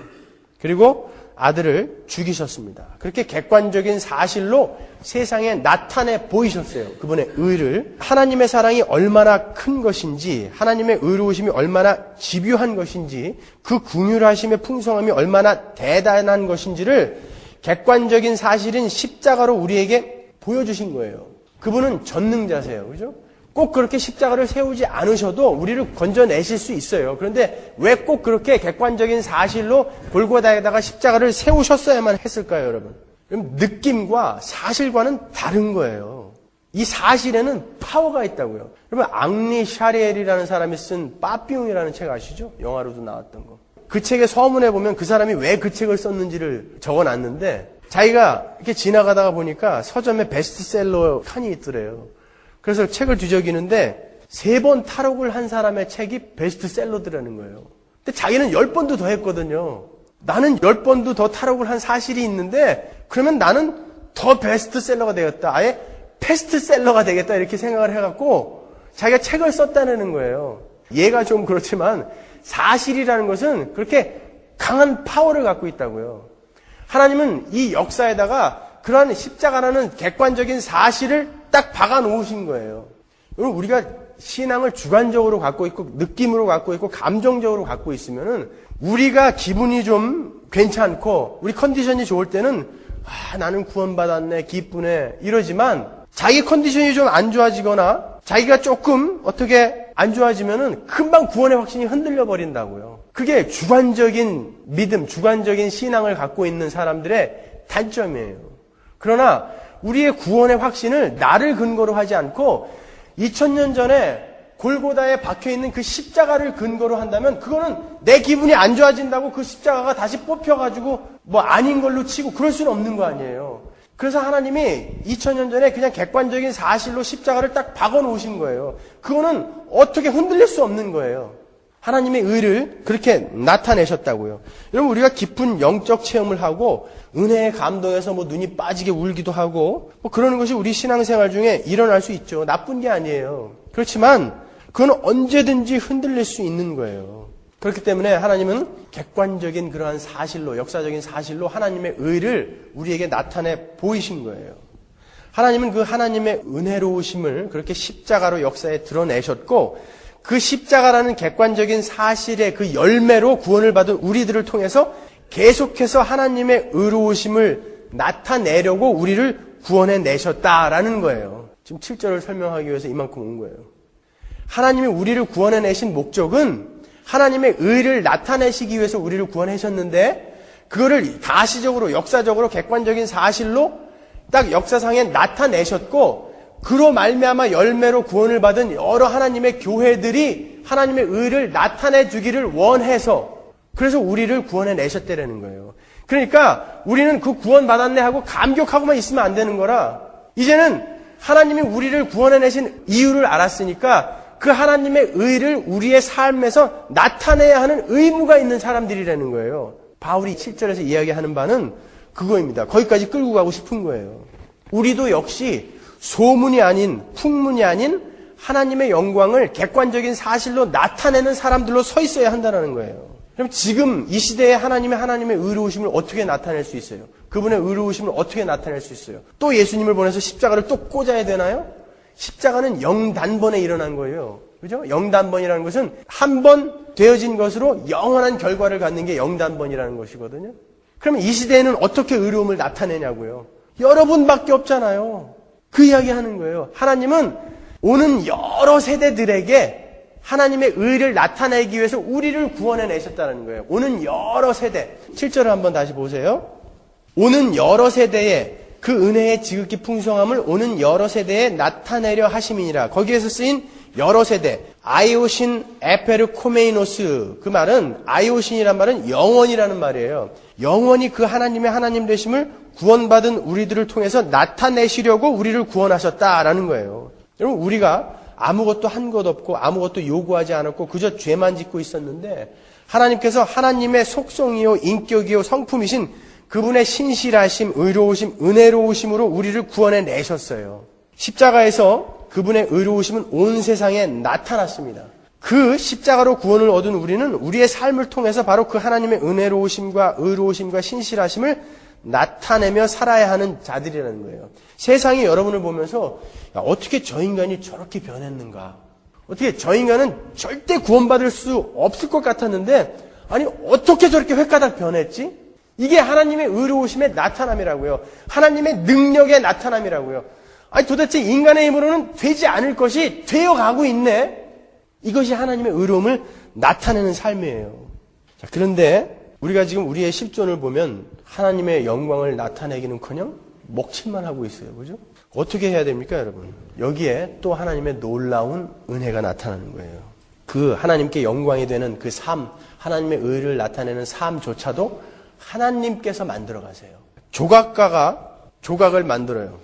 그리고 아들을 죽이셨습니다. 그렇게 객관적인 사실로 세상에 나타내 보이셨어요. 그분의 의를. 하나님의 사랑이 얼마나 큰 것인지, 하나님의 의로우심이 얼마나 집요한 것인지, 그 긍휼하심의 풍성함이 얼마나 대단한 것인지를 객관적인 사실인 십자가로 우리에게 보여주신 거예요. 그분은 전능자세요. 그죠? 꼭 그렇게 십자가를 세우지 않으셔도 우리를 건져내실 수 있어요. 그런데 왜 꼭 그렇게 객관적인 사실로 골고다에다가 십자가를 세우셨어야만 했을까요, 여러분? 느낌과 사실과는 다른 거예요. 이 사실에는 파워가 있다고요. 여러분, 앙리 샤리엘이라는 사람이 쓴 빠삐용이라는 책 아시죠? 영화로도 나왔던 거. 그 책의 서문에 보면 그 사람이 왜 그 책을 썼는지를 적어놨는데 자기가 이렇게 지나가다가 보니까 서점에 베스트셀러 칸이 있더래요. 그래서 책을 뒤적이는데 3번 탈옥을 한 사람의 책이 베스트셀러더라는 거예요. 근데 자기는 10번도 더 했거든요. 나는 10번도 더 탈옥을 한 사실이 있는데 그러면 나는 더 베스트셀러가 되겠다. 아예 패스트셀러가 되겠다 이렇게 생각을 해갖고 자기가 책을 썼다는 거예요. 얘가 좀 그렇지만 사실이라는 것은 그렇게 강한 파워를 갖고 있다고요. 하나님은 이 역사에다가 그러한 십자가라는 객관적인 사실을 딱 박아 놓으신 거예요. 여러분, 우리가 신앙을 주관적으로 갖고 있고 느낌으로 갖고 있고 감정적으로 갖고 있으면은 우리가 기분이 좀 괜찮고 우리 컨디션이 좋을 때는 나는 구원받았네, 기쁘네 이러지만 자기 컨디션이 좀 안 좋아지거나 자기가 조금 어떻게 안 좋아지면은 금방 구원의 확신이 흔들려 버린다고요. 그게 주관적인 믿음, 주관적인 신앙을 갖고 있는 사람들의 단점이에요. 그러나 우리의 구원의 확신을 나를 근거로 하지 않고 2000년 전에 골고다에 박혀있는 그 십자가를 근거로 한다면 그거는 내 기분이 안 좋아진다고 그 십자가가 다시 뽑혀가지고 뭐 아닌 걸로 치고 그럴 수는 없는 거 아니에요. 그래서 하나님이 2000년 전에 그냥 객관적인 사실로 십자가를 딱 박아 놓으신 거예요. 그거는 어떻게 흔들릴 수 없는 거예요. 하나님의 의를 그렇게 나타내셨다고요. 여러분, 우리가 깊은 영적 체험을 하고 은혜에 감동해서 뭐 눈이 빠지게 울기도 하고 뭐 그러는 것이 우리 신앙생활 중에 일어날 수 있죠. 나쁜 게 아니에요. 그렇지만 그건 언제든지 흔들릴 수 있는 거예요. 그렇기 때문에 하나님은 객관적인 그러한 사실로, 역사적인 사실로 하나님의 의를 우리에게 나타내 보이신 거예요. 하나님은 그 하나님의 은혜로우심을 그렇게 십자가로 역사에 드러내셨고 그 십자가라는 객관적인 사실의 그 열매로 구원을 받은 우리들을 통해서 계속해서 하나님의 의로우심을 나타내려고 우리를 구원해 내셨다라는 거예요. 지금 7절을 설명하기 위해서 이만큼 온 거예요. 하나님이 우리를 구원해 내신 목적은 하나님의 의를 나타내시기 위해서 우리를 구원하셨는데 그거를 가시적으로 역사적으로 객관적인 사실로 딱 역사상에 나타내셨고 그로 말미암아 열매로 구원을 받은 여러 하나님의 교회들이 하나님의 의를 나타내 주기를 원해서 그래서 우리를 구원해 내셨다라는 거예요. 그러니까 우리는 그 구원 받았네 하고 감격하고만 있으면 안 되는 거라 이제는 하나님이 우리를 구원해 내신 이유를 알았으니까 그 하나님의 의를 우리의 삶에서 나타내야 하는 의무가 있는 사람들이라는 거예요. 바울이 7절에서 이야기하는 바는 그거입니다. 거기까지 끌고 가고 싶은 거예요. 우리도 역시 소문이 아닌 풍문이 아닌 하나님의 영광을 객관적인 사실로 나타내는 사람들로 서 있어야 한다는 거예요. 그럼 지금 이 시대에 하나님의 의로우심을 어떻게 나타낼 수 있어요? 그분의 의로우심을 어떻게 나타낼 수 있어요? 또 예수님을 보내서 십자가를 또 꽂아야 되나요? 십자가는 영단번에 일어난 거예요. 그죠? 영단번이라는 것은 한 번 되어진 것으로 영원한 결과를 갖는 게 영단번이라는 것이거든요. 그러면 이 시대에는 어떻게 의로움을 나타내냐고요? 여러분밖에 없잖아요. 그 이야기 하는 거예요. 하나님은 오는 여러 세대들에게 하나님의 의를 나타내기 위해서 우리를 구원해내셨다는 거예요. 오는 여러 세대. 7절을 한번 다시 보세요. 오는 여러 세대에 그 은혜의 지극히 풍성함을 오는 여러 세대에 나타내려 하심이니라. 거기에서 쓰인 여러 세대. 아이오신 에페르 코메이노스. 그 말은 아이오신이란 말은 영원이라는 말이에요. 영원히 그 하나님의 하나님 되심을 구원받은 우리들을 통해서 나타내시려고 우리를 구원하셨다라는 거예요. 여러분 우리가 아무것도 한 것 없고 아무것도 요구하지 않았고 그저 죄만 짓고 있었는데 하나님께서 하나님의 속성이요 인격이요 성품이신 그분의 신실하심, 의로우심, 은혜로우심으로 우리를 구원해 내셨어요. 십자가에서 그분의 의로우심은 온 세상에 나타났습니다. 그 십자가로 구원을 얻은 우리는 우리의 삶을 통해서 바로 그 하나님의 은혜로우심과 의로우심과 신실하심을 나타내며 살아야 하는 자들이라는 거예요. 세상이 여러분을 보면서 야, 어떻게 저 인간이 저렇게 변했는가? 어떻게 저 인간은 절대 구원받을 수 없을 것 같았는데 아니 어떻게 저렇게 획가닥 변했지? 이게 하나님의 의로우심의 나타남이라고요. 하나님의 능력의 나타남이라고요. 아니 도대체 인간의 힘으로는 되지 않을 것이 되어가고 있네. 이것이 하나님의 의로움을 나타내는 삶이에요. 자, 그런데 우리가 지금 우리의 실존을 보면 하나님의 영광을 나타내기는커녕 먹칠만 하고 있어요. 그죠? 어떻게 해야 됩니까, 여러분? 여기에 또 하나님의 놀라운 은혜가 나타나는 거예요. 그 하나님께 영광이 되는 그 삶, 하나님의 의를 나타내는 삶조차도 하나님께서 만들어 가세요. 조각가가 조각을 만들어요.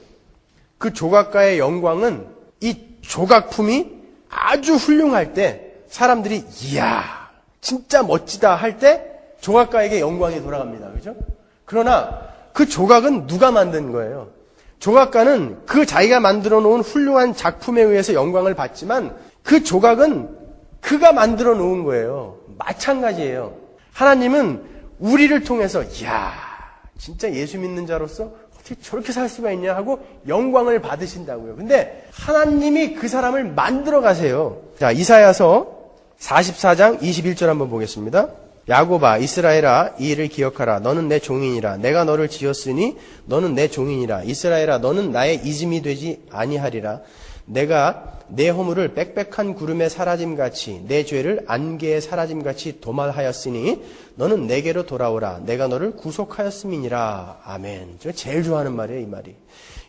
그 조각가의 영광은 이 조각품이 아주 훌륭할 때 사람들이 이야 진짜 멋지다 할 때 조각가에게 영광이 돌아갑니다. 그죠? 그러나 그 조각은 누가 만든 거예요? 조각가는 그 자기가 만들어 놓은 훌륭한 작품에 의해서 영광을 받지만 그 조각은 그가 만들어 놓은 거예요. 마찬가지예요. 하나님은 우리를 통해서 이야 진짜 예수 믿는 자로서 어떻게 저렇게 살 수가 있냐 하고 영광을 받으신다고요. 근데 하나님이 그 사람을 만들어 가세요. 자, 이사야서 44장 21절 한번 보겠습니다. 야곱아 이스라엘아 이 일을 기억하라. 너는 내 종이니라. 내가 너를 지었으니 너는 내 종이니라. 이스라엘아 너는 나의 이짐이 되지 아니하리라. 내가 내 허물을 빽빽한 구름에 사라짐같이 내 죄를 안개에 사라짐같이 도말하였으니 너는 내게로 돌아오라. 내가 너를 구속하였음이니라. 아멘. 제가 제일 좋아하는 말이에요, 이 말이.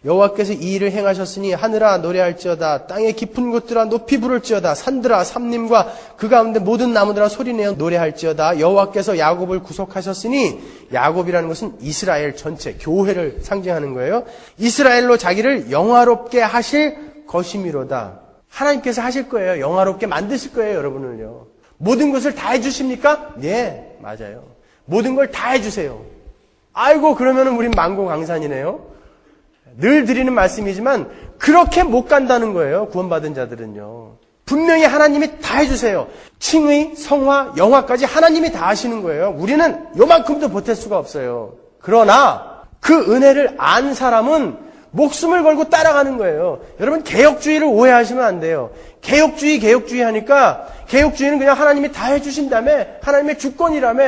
여호와께서 이 일을 행하셨으니 하늘아 노래할지어다. 땅의 깊은 곳들아 높이 부를지어다. 산들아 삼림과 그 가운데 모든 나무들아 소리내어 노래할지어다. 여호와께서 야곱을 구속하셨으니 야곱이라는 것은 이스라엘 전체 교회를 상징하는 거예요. 이스라엘로 자기를 영화롭게 하실 것이미로다. 하나님께서 하실 거예요. 영화롭게 만드실 거예요, 여러분을요. 모든 것을 다 해주십니까? 네, 맞아요. 모든 걸 다 해주세요. 아이고, 그러면은 우린 망고강산이네요. 늘 드리는 말씀이지만 그렇게 못 간다는 거예요. 구원받은 자들은요. 분명히 하나님이 다 해주세요. 칭의, 성화, 영화까지 하나님이 다 하시는 거예요. 우리는 요만큼도 보탤 수가 없어요. 그러나 그 은혜를 안 사람은 목숨을 걸고 따라가는 거예요. 여러분 개혁주의를 오해하시면 안 돼요. 개혁주의 하니까 개혁주의는 그냥 하나님이 다 해주신다며 하나님의 주권이라며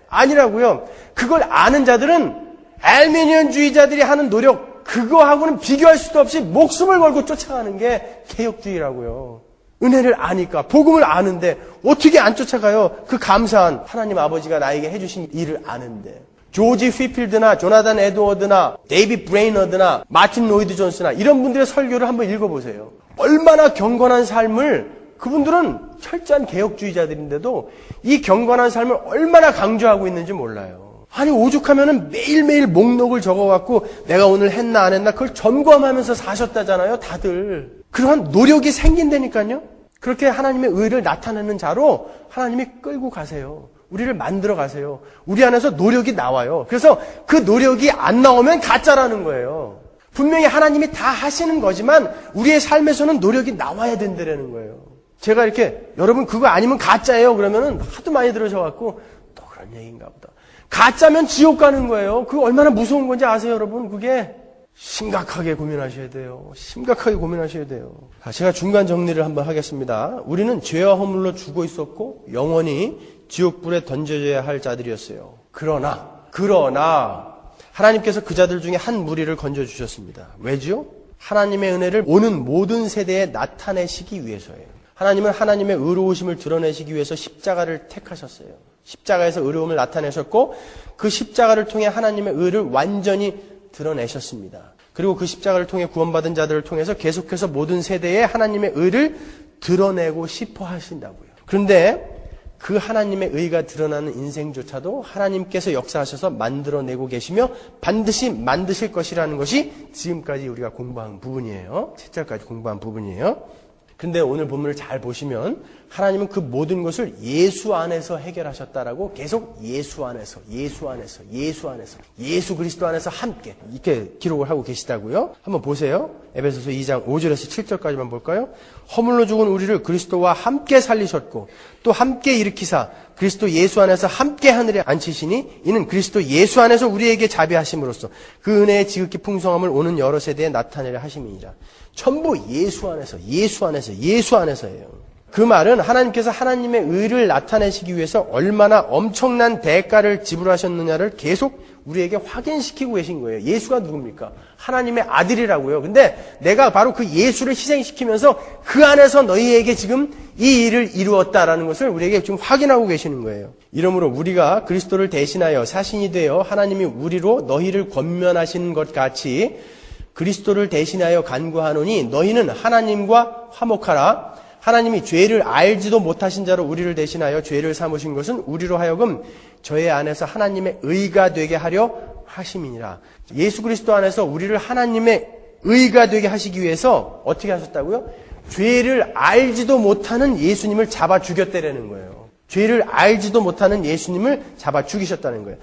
아니라고요. 그걸 아는 자들은 알미니언주의자들이 하는 노력 그거하고는 비교할 수도 없이 목숨을 걸고 쫓아가는 게 개혁주의라고요. 은혜를 아니까 복음을 아는데 어떻게 안 쫓아가요? 그 감사한 하나님 아버지가 나에게 해주신 일을 아는데. 조지 휘필드나 조나단 에드워드나 데이비 브레이너드나 마틴 로이드 존스나 이런 분들의 설교를 한번 읽어보세요. 얼마나 경건한 삶을 그분들은 철저한 개혁주의자들인데도 이 경건한 삶을 얼마나 강조하고 있는지 몰라요. 아니 오죽하면은 매일매일 목록을 적어갖고 내가 오늘 했나 안 했나 그걸 점검하면서 사셨다잖아요. 다들. 그러한 노력이 생긴다니까요. 그렇게 하나님의 의를 나타내는 자로 하나님이 끌고 가세요. 우리를 만들어 가세요. 우리 안에서 노력이 나와요. 그래서 그 노력이 안 나오면 가짜라는 거예요. 분명히 하나님이 다 하시는 거지만 우리의 삶에서는 노력이 나와야 된다는 거예요. 제가 이렇게 여러분 그거 아니면 가짜예요 그러면은 하도 많이 들으셔갖고 또 그런 얘기인가 보다. 가짜면 지옥 가는 거예요. 그거 얼마나 무서운 건지 아세요, 여러분? 그게 심각하게 고민하셔야 돼요. 심각하게 고민하셔야 돼요. 제가 중간 정리를 한번 하겠습니다. 우리는 죄와 허물로 죽어 있었고 영원히 지옥불에 던져져야 할 자들이었어요. 그러나 하나님께서 그 자들 중에 한 무리를 건져주셨습니다. 왜죠? 하나님의 은혜를 오는 모든 세대에 나타내시기 위해서예요. 하나님은 하나님의 의로우심을 드러내시기 위해서 십자가를 택하셨어요. 십자가에서 의로움을 나타내셨고 그 십자가를 통해 하나님의 의를 완전히 드러내셨습니다. 그리고 그 십자가를 통해 구원받은 자들을 통해서 계속해서 모든 세대에 하나님의 의를 드러내고 싶어 하신다고요. 그런데 그 하나님의 의가 드러나는 인생조차도 하나님께서 역사하셔서 만들어내고 계시며 반드시 만드실 것이라는 것이 지금까지 우리가 공부한 부분이에요. 7절까지 공부한 부분이에요. 그런데 오늘 본문을 잘 보시면 하나님은 그 모든 것을 예수 안에서 해결하셨다라고 계속 예수 안에서 예수 그리스도 안에서 함께 이렇게 기록을 하고 계시다고요. 한번 보세요. 에베소서 2장 5절에서 7절까지만 볼까요? 허물로 죽은 우리를 그리스도와 함께 살리셨고 또 함께 일으키사 그리스도 예수 안에서 함께 하늘에 앉히시니 이는 그리스도 예수 안에서 우리에게 자비하심으로써 그 은혜의 지극히 풍성함을 오는 여러 세대에 나타내려 하심이니라. 전부 예수 안에서예요. 그 말은 하나님께서 하나님의 의를 나타내시기 위해서 얼마나 엄청난 대가를 지불하셨느냐를 계속 우리에게 확인시키고 계신 거예요. 예수가 누굽니까? 하나님의 아들이라고요. 근데 내가 바로 그 예수를 희생시키면서 그 안에서 너희에게 지금 이 일을 이루었다라는 것을 우리에게 지금 확인하고 계시는 거예요. 이러므로 우리가 그리스도를 대신하여 사신이 되어 하나님이 우리로 너희를 권면하시는 것 같이 그리스도를 대신하여 간구하노니 너희는 하나님과 화목하라. 하나님이 죄를 알지도 못하신 자로 우리를 대신하여 죄를 삼으신 것은 우리로 하여금 저의 안에서 하나님의 의가 되게 하려 하심이니라. 예수 그리스도 안에서 우리를 하나님의 의가 되게 하시기 위해서 어떻게 하셨다고요? 죄를 알지도 못하는 예수님을 잡아 죽였다라는 거예요. 죄를 알지도 못하는 예수님을 잡아 죽이셨다는 거예요.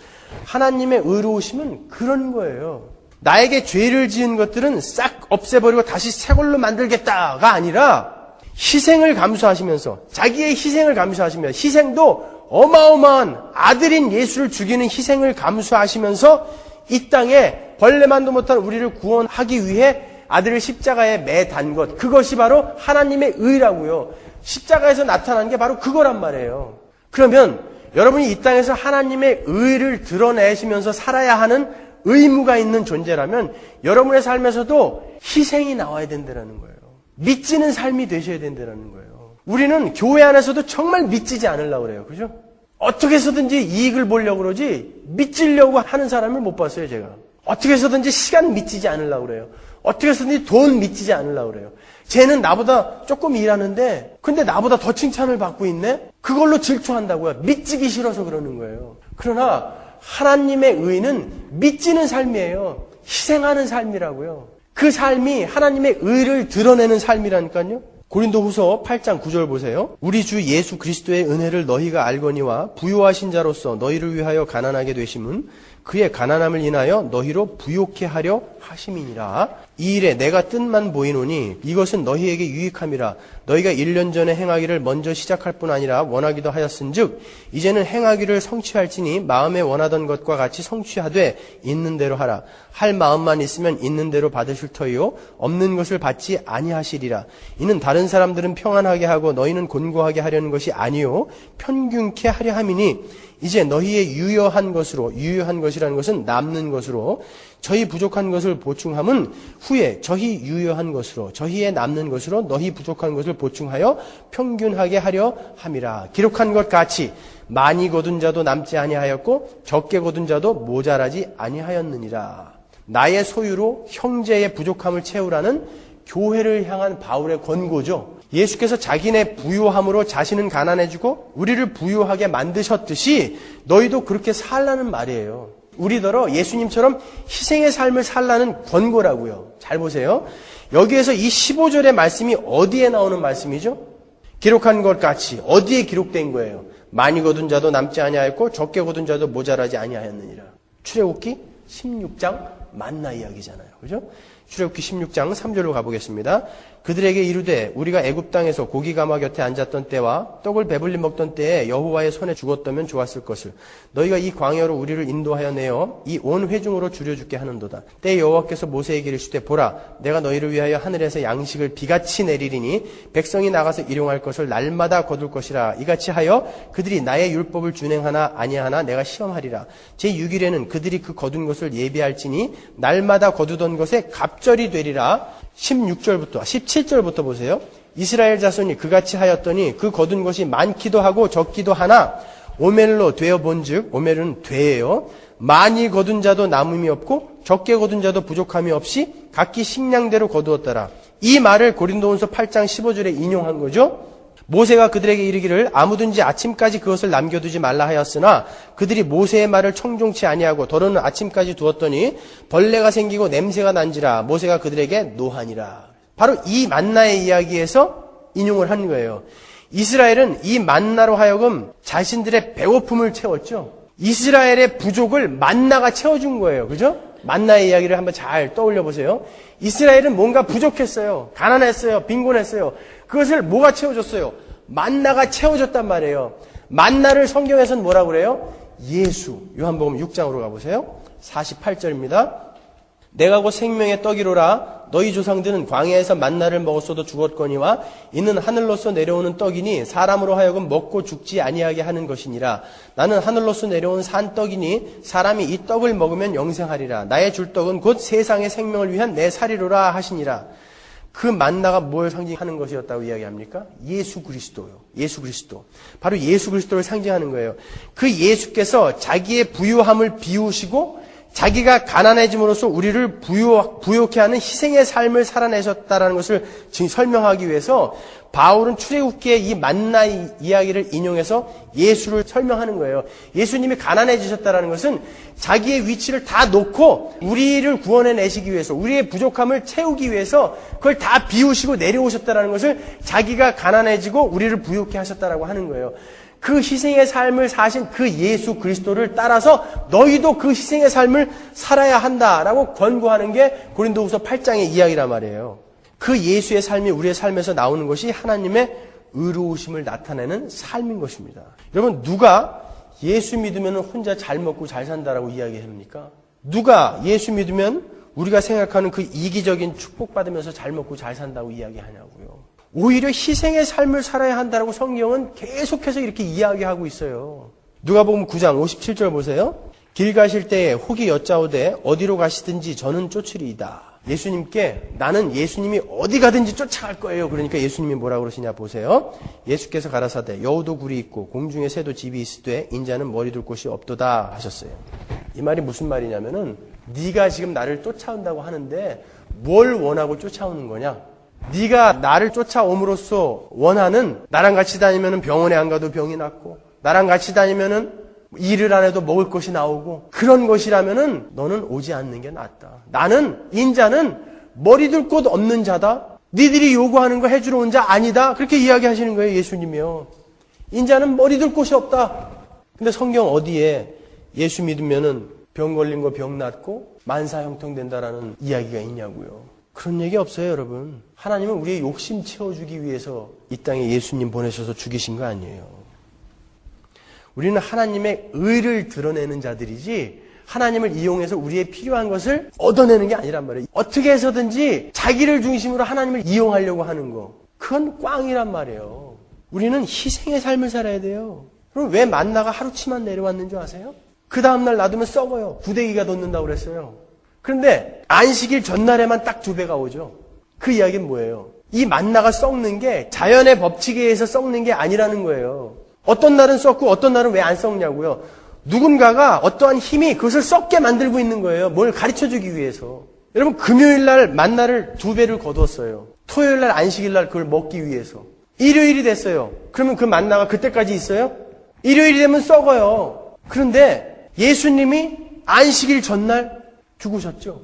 하나님의 의로우심은 그런 거예요. 나에게 죄를 지은 것들은 싹 없애버리고 다시 새 걸로 만들겠다가 아니라 희생을 감수하시면서 자기의 희생을 감수하시며 희생도 어마어마한 아들인 예수를 죽이는 희생을 감수하시면서 이 땅에 벌레만도 못한 우리를 구원하기 위해 아들을 십자가에 매단 것, 그것이 바로 하나님의 의라고요. 십자가에서 나타난 게 바로 그거란 말이에요. 그러면 여러분이 이 땅에서 하나님의 의를 드러내시면서 살아야 하는 의무가 있는 존재라면 여러분의 삶에서도 희생이 나와야 된다는 거예요. 믿지는 삶이 되셔야 된다는 거예요. 우리는 교회 안에서도 정말 믿지지 않으려고 그래요. 그죠? 어떻게 해서든지 이익을 보려고 그러지 믿지려고 하는 사람을 못 봤어요, 제가. 어떻게 해서든지 시간 믿지지 않으려고 그래요. 어떻게 해서든지 돈 믿지지 않으려고 그래요. 쟤는 나보다 조금 일하는데 근데 나보다 더 칭찬을 받고 있네? 그걸로 질투한다고요. 믿지기 싫어서 그러는 거예요. 그러나 하나님의 의는 믿지는 삶이에요. 희생하는 삶이라고요. 그 삶이 하나님의 의를 드러내는 삶이라니까요. 고린도후서 8장 9절 보세요. 우리 주 예수 그리스도의 은혜를 너희가 알거니와 부요하신 자로서 너희를 위하여 가난하게 되심은 그의 가난함을 인하여 너희로 부요케 하려 하심이니라. 이 일에 내가 뜻만 보이노니 이것은 너희에게 유익함이라. 너희가 1년 전에 행하기를 먼저 시작할 뿐 아니라 원하기도 하였은즉 이제는 행하기를 성취할지니 마음에 원하던 것과 같이 성취하되 있는 대로 하라. 할 마음만 있으면 있는 대로 받으실 터이요 없는 것을 받지 아니하시리라. 이는 다른 사람들은 평안하게 하고 너희는 곤고하게 하려는 것이 아니요 편균케 하려 함이니 이제 너희의 유효한 것이라는 것은 남는 것으로 저희 부족한 것을 보충함은 후에 저희 유효한 것으로 저희의 남는 것으로 너희 부족한 것을 보충하여 평균하게 하려 함이라. 기록한 것 같이 많이 거둔 자도 남지 아니하였고 적게 거둔 자도 모자라지 아니하였느니라. 나의 소유로 형제의 부족함을 채우라는 교회를 향한 바울의 권고죠. 예수께서 자기네 부유함으로 자신은 가난해지고 우리를 부유하게 만드셨듯이 너희도 그렇게 살라는 말이에요. 우리더러 예수님처럼 희생의 삶을 살라는 권고라고요. 잘 보세요. 여기에서 이 15절의 말씀이 어디에 나오는 말씀이죠? 기록한 것 같이 어디에 기록된 거예요? 많이 거둔 자도 남지 아니하였고 적게 거둔 자도 모자라지 아니하였느니라. 출애굽기 16장 만나 이야기잖아요. 그죠? 출애굽기 16장 3절로 가보겠습니다. 그들에게 이르되 우리가 애굽 땅에서 고기 가마 곁에 앉았던 때와 떡을 배불리 먹던 때에 여호와의 손에 죽었다면 좋았을 것을 너희가 이 광야로 우리를 인도하여 내어 이 온 회중으로 줄여 죽게 하는도다. 때에 여호와께서 모세에게 이르시되 보라 내가 너희를 위하여 하늘에서 양식을 비같이 내리리니 백성이 나가서 일용할 것을 날마다 거둘 것이라. 이같이 하여 그들이 나의 율법을 준행하나 아니하나 내가 시험하리라. 제6일에는 그들이 그 거둔 것을 예비할지니 날마다 거두던 것에 갑절이 되리라. 16절부터 17절부터 보세요. 이스라엘 자손이 그같이 하였더니 그 거둔 것이 많기도 하고 적기도 하나 오멜로 되어 본즉 오멜은 되예요. 많이 거둔 자도 남음이 없고 적게 거둔 자도 부족함이 없이 각기 식량대로 거두었더라. 이 말을 고린도후서 8장 15절에 인용한 거죠. 모세가 그들에게 이르기를 아무든지 아침까지 그것을 남겨두지 말라 하였으나 그들이 모세의 말을 청종치 아니하고 더러는 아침까지 두었더니 벌레가 생기고 냄새가 난지라. 모세가 그들에게 노하니라. 바로 이 만나의 이야기에서 인용을 한 거예요. 이스라엘은 이 만나로 하여금 자신들의 배고픔을 채웠죠. 이스라엘의 부족을 만나가 채워준 거예요. 그죠? 만나의 이야기를 한번 잘 떠올려 보세요. 이스라엘은 뭔가 부족했어요. 가난했어요. 빈곤했어요. 그것을 뭐가 채워줬어요? 만나가 채워줬단 말이에요. 만나를 성경에서는 뭐라고 그래요? 예수. 요한복음 6장으로 가보세요. 48절입니다. 내가 곧 생명의 떡이로라. 너희 조상들은 광야에서 만나를 먹었어도 죽었거니와 이는 하늘로서 내려오는 떡이니 사람으로 하여금 먹고 죽지 아니하게 하는 것이니라. 나는 하늘로서 내려온 산 떡이니 사람이 이 떡을 먹으면 영생하리라. 나의 줄 떡은 곧 세상의 생명을 위한 내 살이로라 하시니라. 그 만나가 뭘 상징하는 것이었다고 이야기합니까? 예수 그리스도요. 예수 그리스도. 바로 예수 그리스도를 상징하는 거예요. 그 예수께서 자기의 부유함을 비우시고 자기가 가난해짐으로써 우리를 부요케 하는 희생의 삶을 살아내셨다는 것을 지금 설명하기 위해서 바울은 출애굽기의 이 만나 이야기를 인용해서 예수를 설명하는 거예요. 예수님이 가난해지셨다는 것은 자기의 위치를 다 놓고 우리를 구원해내시기 위해서 우리의 부족함을 채우기 위해서 그걸 다 비우시고 내려오셨다는 것을 자기가 가난해지고 우리를 부요케 하셨다라고 하는 거예요. 그 희생의 삶을 사신 그 예수 그리스도를 따라서 너희도 그 희생의 삶을 살아야 한다라고 권고하는 게 고린도후서 8장의 이야기란 말이에요. 그 예수의 삶이 우리의 삶에서 나오는 것이 하나님의 의로우심을 나타내는 삶인 것입니다. 여러분 누가 예수 믿으면 혼자 잘 먹고 잘 산다라고 이야기합니까? 누가 예수 믿으면 우리가 생각하는 그 이기적인 축복받으면서 잘 먹고 잘 산다고 이야기하냐고요. 오히려 희생의 삶을 살아야 한다고 성경은 계속해서 이렇게 이야기하고 있어요. 누가복음 9장 57절 보세요. 길 가실 때에 혹이 여짜오되 어디로 가시든지 저는 쫓으리이다. 예수님께 나는 예수님이 어디 가든지 쫓아갈 거예요. 그러니까 예수님이 뭐라고 그러시냐 보세요. 예수께서 가라사대 여우도 굴이 있고 공중에 새도 집이 있으되 인자는 머리 둘 곳이 없도다 하셨어요. 이 말이 무슨 말이냐면은 네가 지금 나를 쫓아온다고 하는데 뭘 원하고 쫓아오는 거냐? 네가 나를 쫓아옴으로써 원하는 나랑 같이 다니면은 병원에 안 가도 병이 낫고 나랑 같이 다니면은 일을 안 해도 먹을 것이 나오고 그런 것이라면은 너는 오지 않는 게 낫다. 나는 인자는 머리 둘 곳 없는 자다. 니들이 요구하는 거 해주러 온 자 아니다. 그렇게 이야기하시는 거예요. 예수님이요. 인자는 머리 둘 곳이 없다. 근데 성경 어디에 예수 믿으면은 병 걸린 거 병 낫고 만사 형통된다라는 이야기가 있냐고요. 그런 얘기 없어요, 여러분. 하나님은 우리의 욕심 채워주기 위해서 이 땅에 예수님 보내셔서 죽이신 거 아니에요. 우리는 하나님의 의를 드러내는 자들이지 하나님을 이용해서 우리의 필요한 것을 얻어내는 게 아니란 말이에요. 어떻게 해서든지 자기를 중심으로 하나님을 이용하려고 하는 거. 그건 꽝이란 말이에요. 우리는 희생의 삶을 살아야 돼요. 그럼 왜 만나가 하루치만 내려왔는 줄 아세요? 그 다음날 놔두면 썩어요. 부대기가 돋는다고 그랬어요. 그런데 안식일 전날에만 딱 2배가 오죠. 그 이야기는 뭐예요? 이 만나가 썩는 게 자연의 법칙에 의해서 썩는 게 아니라는 거예요. 어떤 날은 썩고 어떤 날은 왜 안 썩냐고요. 누군가가 어떠한 힘이 그것을 썩게 만들고 있는 거예요. 뭘 가르쳐주기 위해서. 여러분 금요일 날 만나를 2배를 거두었어요. 토요일 날 안식일 날 그걸 먹기 위해서. 일요일이 됐어요. 그러면 그 만나가 그때까지 있어요? 일요일이 되면 썩어요. 그런데 예수님이 안식일 전날 죽으셨죠.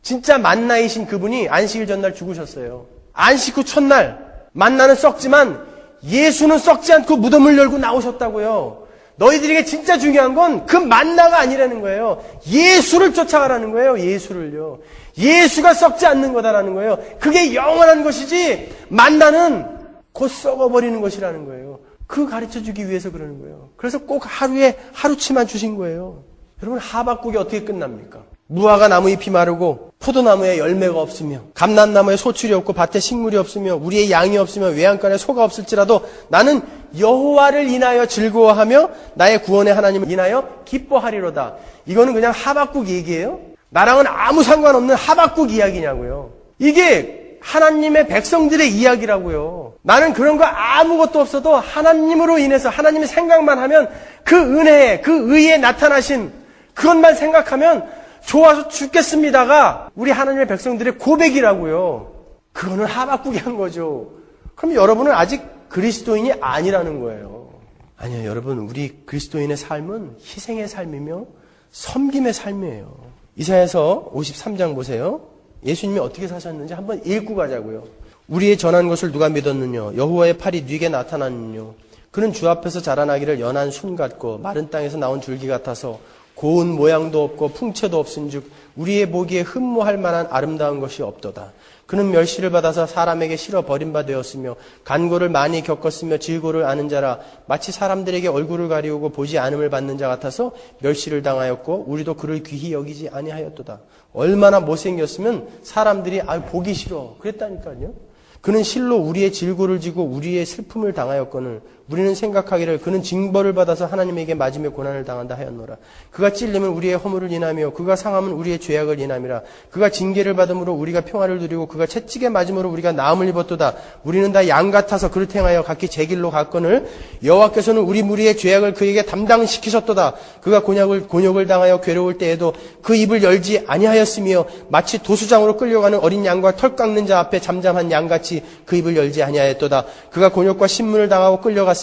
진짜 만나이신 그분이 안식일 전날 죽으셨어요. 안식 후 첫날 만나는 썩지만 예수는 썩지 않고 무덤을 열고 나오셨다고요. 너희들에게 진짜 중요한 건 그 만나가 아니라는 거예요. 예수를 쫓아가라는 거예요. 예수를요. 예수가 썩지 않는 거다라는 거예요. 그게 영원한 것이지 만나는 곧 썩어버리는 것이라는 거예요. 그 가르쳐주기 위해서 그러는 거예요. 그래서 꼭 하루에 하루치만 주신 거예요. 여러분, 하박국이 어떻게 끝납니까? 무화과 나무 잎이 마르고 포도나무에 열매가 없으며 감람나무에 소출이 없고 밭에 식물이 없으며 우리의 양이 없으며 외양간에 소가 없을지라도 나는 여호와를 인하여 즐거워하며 나의 구원의 하나님을 인하여 기뻐하리로다. 이거는 그냥 하박국 얘기예요. 나랑은 아무 상관없는 하박국 이야기냐고요. 이게 하나님의 백성들의 이야기라고요. 나는 그런 거 아무것도 없어도 하나님으로 인해서 하나님의 생각만 하면 그 은혜에, 그 의에 나타나신 그것만 생각하면 좋아서 죽겠습니다가 우리 하나님의 백성들의 고백이라고요. 그거는 하박국이 한 거죠. 그럼 여러분은 아직 그리스도인이 아니라는 거예요. 아니요, 여러분, 우리 그리스도인의 삶은 희생의 삶이며 섬김의 삶이에요. 이사야서 53장 보세요. 예수님이 어떻게 사셨는지 한번 읽고 가자고요. 우리의 전한 것을 누가 믿었느냐? 여호와의 팔이 네게 나타났느냐? 그는 주 앞에서 자라나기를 연한 순 같고 마른 땅에서 나온 줄기 같아서 고운 모양도 없고 풍채도 없은즉 우리의 보기에 흠모할 만한 아름다운 것이 없도다. 그는 멸시를 받아서 사람에게 실어 버림바 되었으며 간고를 많이 겪었으며 질고를 아는 자라 마치 사람들에게 얼굴을 가리우고 보지 않음을 받는 자 같아서 멸시를 당하였고 우리도 그를 귀히 여기지 아니하였도다. 얼마나 못생겼으면 사람들이 보기 싫어 그랬다니까요. 그는 실로 우리의 질고를 지고 우리의 슬픔을 당하였거늘 우리는 생각하기를 그는 징벌을 받아서 하나님에게 맞으며 고난을 당한다 하였노라. 그가 찔림은 우리의 허물을 인하며 그가 상함은 우리의 죄악을 인함이라. 그가 징계를 받음으로 우리가 평화를 누리고 그가 채찍에 맞음으로 우리가 나음을 입었도다. 우리는 다 양 같아서 그릇 행하여 각기 제 길로 갔거늘 여호와께서는 우리 무리의 죄악을 그에게 담당시키셨도다. 그가 곤욕을 당하여 괴로울 때에도 그 입을 열지 아니하였으며 마치 도수장으로 끌려가는 어린 양과 털 깎는 자 앞에 잠잠한 양같이 그 입을 열지 아니하였도다. 그가 곤욕과 신문을 당하고 끌려갔으니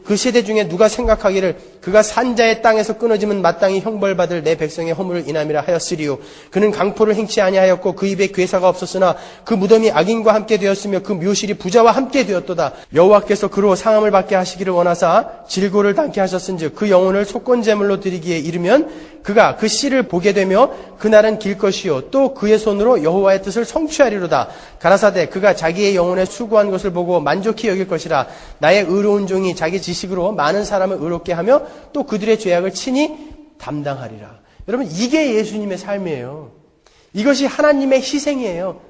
그 세대 중에 누가 생각하기를 그가 산자의 땅에서 끊어지면 마땅히 형벌받을 내 백성의 허물을 인함이라 하였으리요. 그는 강포를 행치 아니하였고 그 입에 괴사가 없었으나 그 무덤이 악인과 함께 되었으며 그 묘실이 부자와 함께 되었도다. 여호와께서 그로 상함을 받게 하시기를 원하사 질고를 당케 하셨은즉 그 영혼을 속건제물로 드리기에 이르면 그가 그 씨를 보게 되며 그날은 길 것이요 또 그의 손으로 여호와의 뜻을 성취하리로다. 가라사대 그가 자기의 영혼에 수고한 것을 보고 만족히 여길 것이라. 나의 의로운 종이 자기 지식으로 많은 사람을 의롭게 하며 또 그들의 죄악을 친히 담당하리라. 여러분, 이게 예수님의 삶이에요. 이것이 하나님의 희생이에요.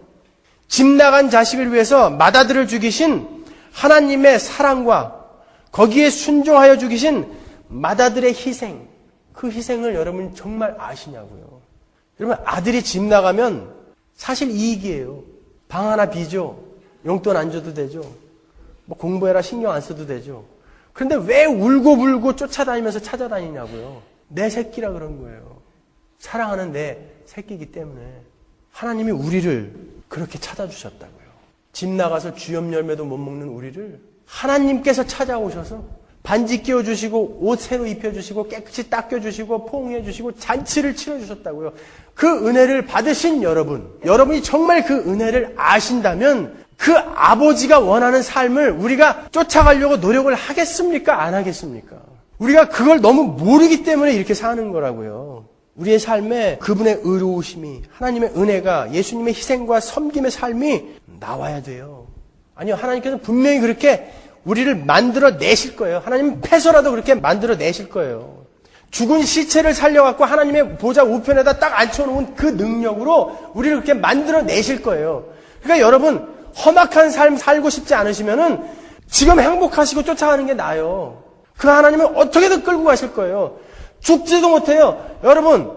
집 나간 자식을 위해서 맏아들을 죽이신 하나님의 사랑과 거기에 순종하여 죽이신 맏아들의 희생, 그 희생을 여러분 정말 아시냐고요. 여러분, 아들이 집 나가면 사실 이익이에요. 방 하나 비죠. 용돈 안 줘도 되죠. 뭐 공부해라 신경 안 써도 되죠. 그런데 왜 울고불고 쫓아다니면서 찾아다니냐고요. 내 새끼라 그런 거예요. 사랑하는 내 새끼이기 때문에 하나님이 우리를 그렇게 찾아주셨다고요. 집 나가서 주염 열매도 못 먹는 우리를 하나님께서 찾아오셔서 반지 끼워주시고 옷 새로 입혀주시고 깨끗이 닦여주시고 포옹해주시고 잔치를 치러주셨다고요. 그 은혜를 받으신 여러분이 정말 그 은혜를 아신다면 그 아버지가 원하는 삶을 우리가 쫓아가려고 노력을 하겠습니까? 안 하겠습니까? 우리가 그걸 너무 모르기 때문에 이렇게 사는 거라고요. 우리의 삶에 그분의 의로우심이, 하나님의 은혜가, 예수님의 희생과 섬김의 삶이 나와야 돼요. 아니요, 하나님께서 분명히 그렇게 우리를 만들어 내실 거예요. 하나님은 패서라도 그렇게 만들어 내실 거예요. 죽은 시체를 살려갖고 하나님의 보좌 우편에다 딱 앉혀놓은 그 능력으로 우리를 그렇게 만들어 내실 거예요. 그러니까 여러분, 험악한 삶 살고 싶지 않으시면은 지금 행복하시고 쫓아가는 게 나아요. 그 하나님은 어떻게든 끌고 가실 거예요. 죽지도 못해요. 여러분,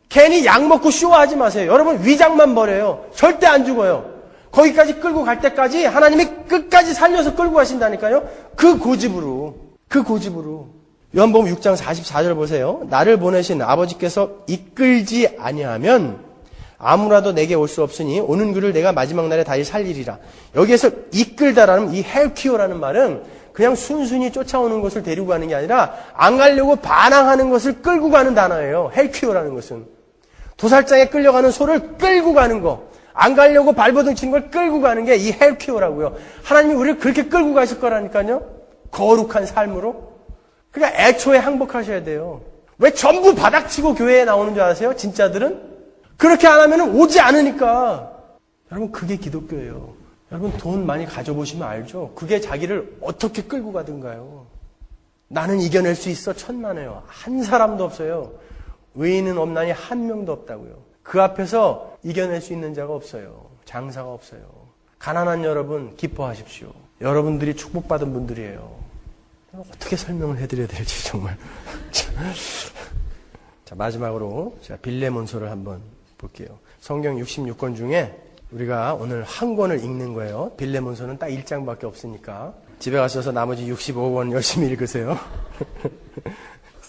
괜히 약 먹고 쇼하지 마세요. 여러분, 위장만 버려요. 절대 안 죽어요. 거기까지 끌고 갈 때까지 하나님이 끝까지 살려서 끌고 가신다니까요. 그 고집으로. 요한복음 6장 44절 보세요. 나를 보내신 아버지께서 이끌지 아니하면 아무라도 내게 올 수 없으니 오는 그를 내가 마지막 날에 다시 살리리라. 여기에서 이끌다라는 이 헬키오라는 말은 그냥 순순히 쫓아오는 것을 데리고 가는 게 아니라 안 가려고 반항하는 것을 끌고 가는 단어예요. 헬키오라는 것은. 도살장에 끌려가는 소를 끌고 가는 거. 안 가려고 발버둥 치는 걸 끌고 가는 게 이 헬키오라고요. 하나님이 우리를 그렇게 끌고 가실 거라니까요. 거룩한 삶으로. 그러니까 애초에 항복하셔야 돼요. 왜 전부 바닥치고 교회에 나오는 줄 아세요? 진짜들은? 그렇게 안 하면 오지 않으니까. 여러분, 그게 기독교예요. 여러분, 돈 많이 가져보시면 알죠? 그게 자기를 어떻게 끌고 가든가요. 나는 이겨낼 수 있어 천만에요. 한 사람도 없어요. 의인은 없나니 한 명도 없다고요. 그 앞에서 이겨낼 수 있는 자가 없어요. 장사가 없어요. 가난한 여러분 기뻐하십시오. 여러분들이 축복받은 분들이에요. 어떻게 설명을 해드려야 될지 정말. 자, 마지막으로 제가 빌레몬서를 한번 볼게요. 성경 66권 중에 우리가 오늘 한 권을 읽는 거예요. 빌레몬서는 딱 1장밖에 없으니까 집에 가셔서 나머지 65권 열심히 읽으세요.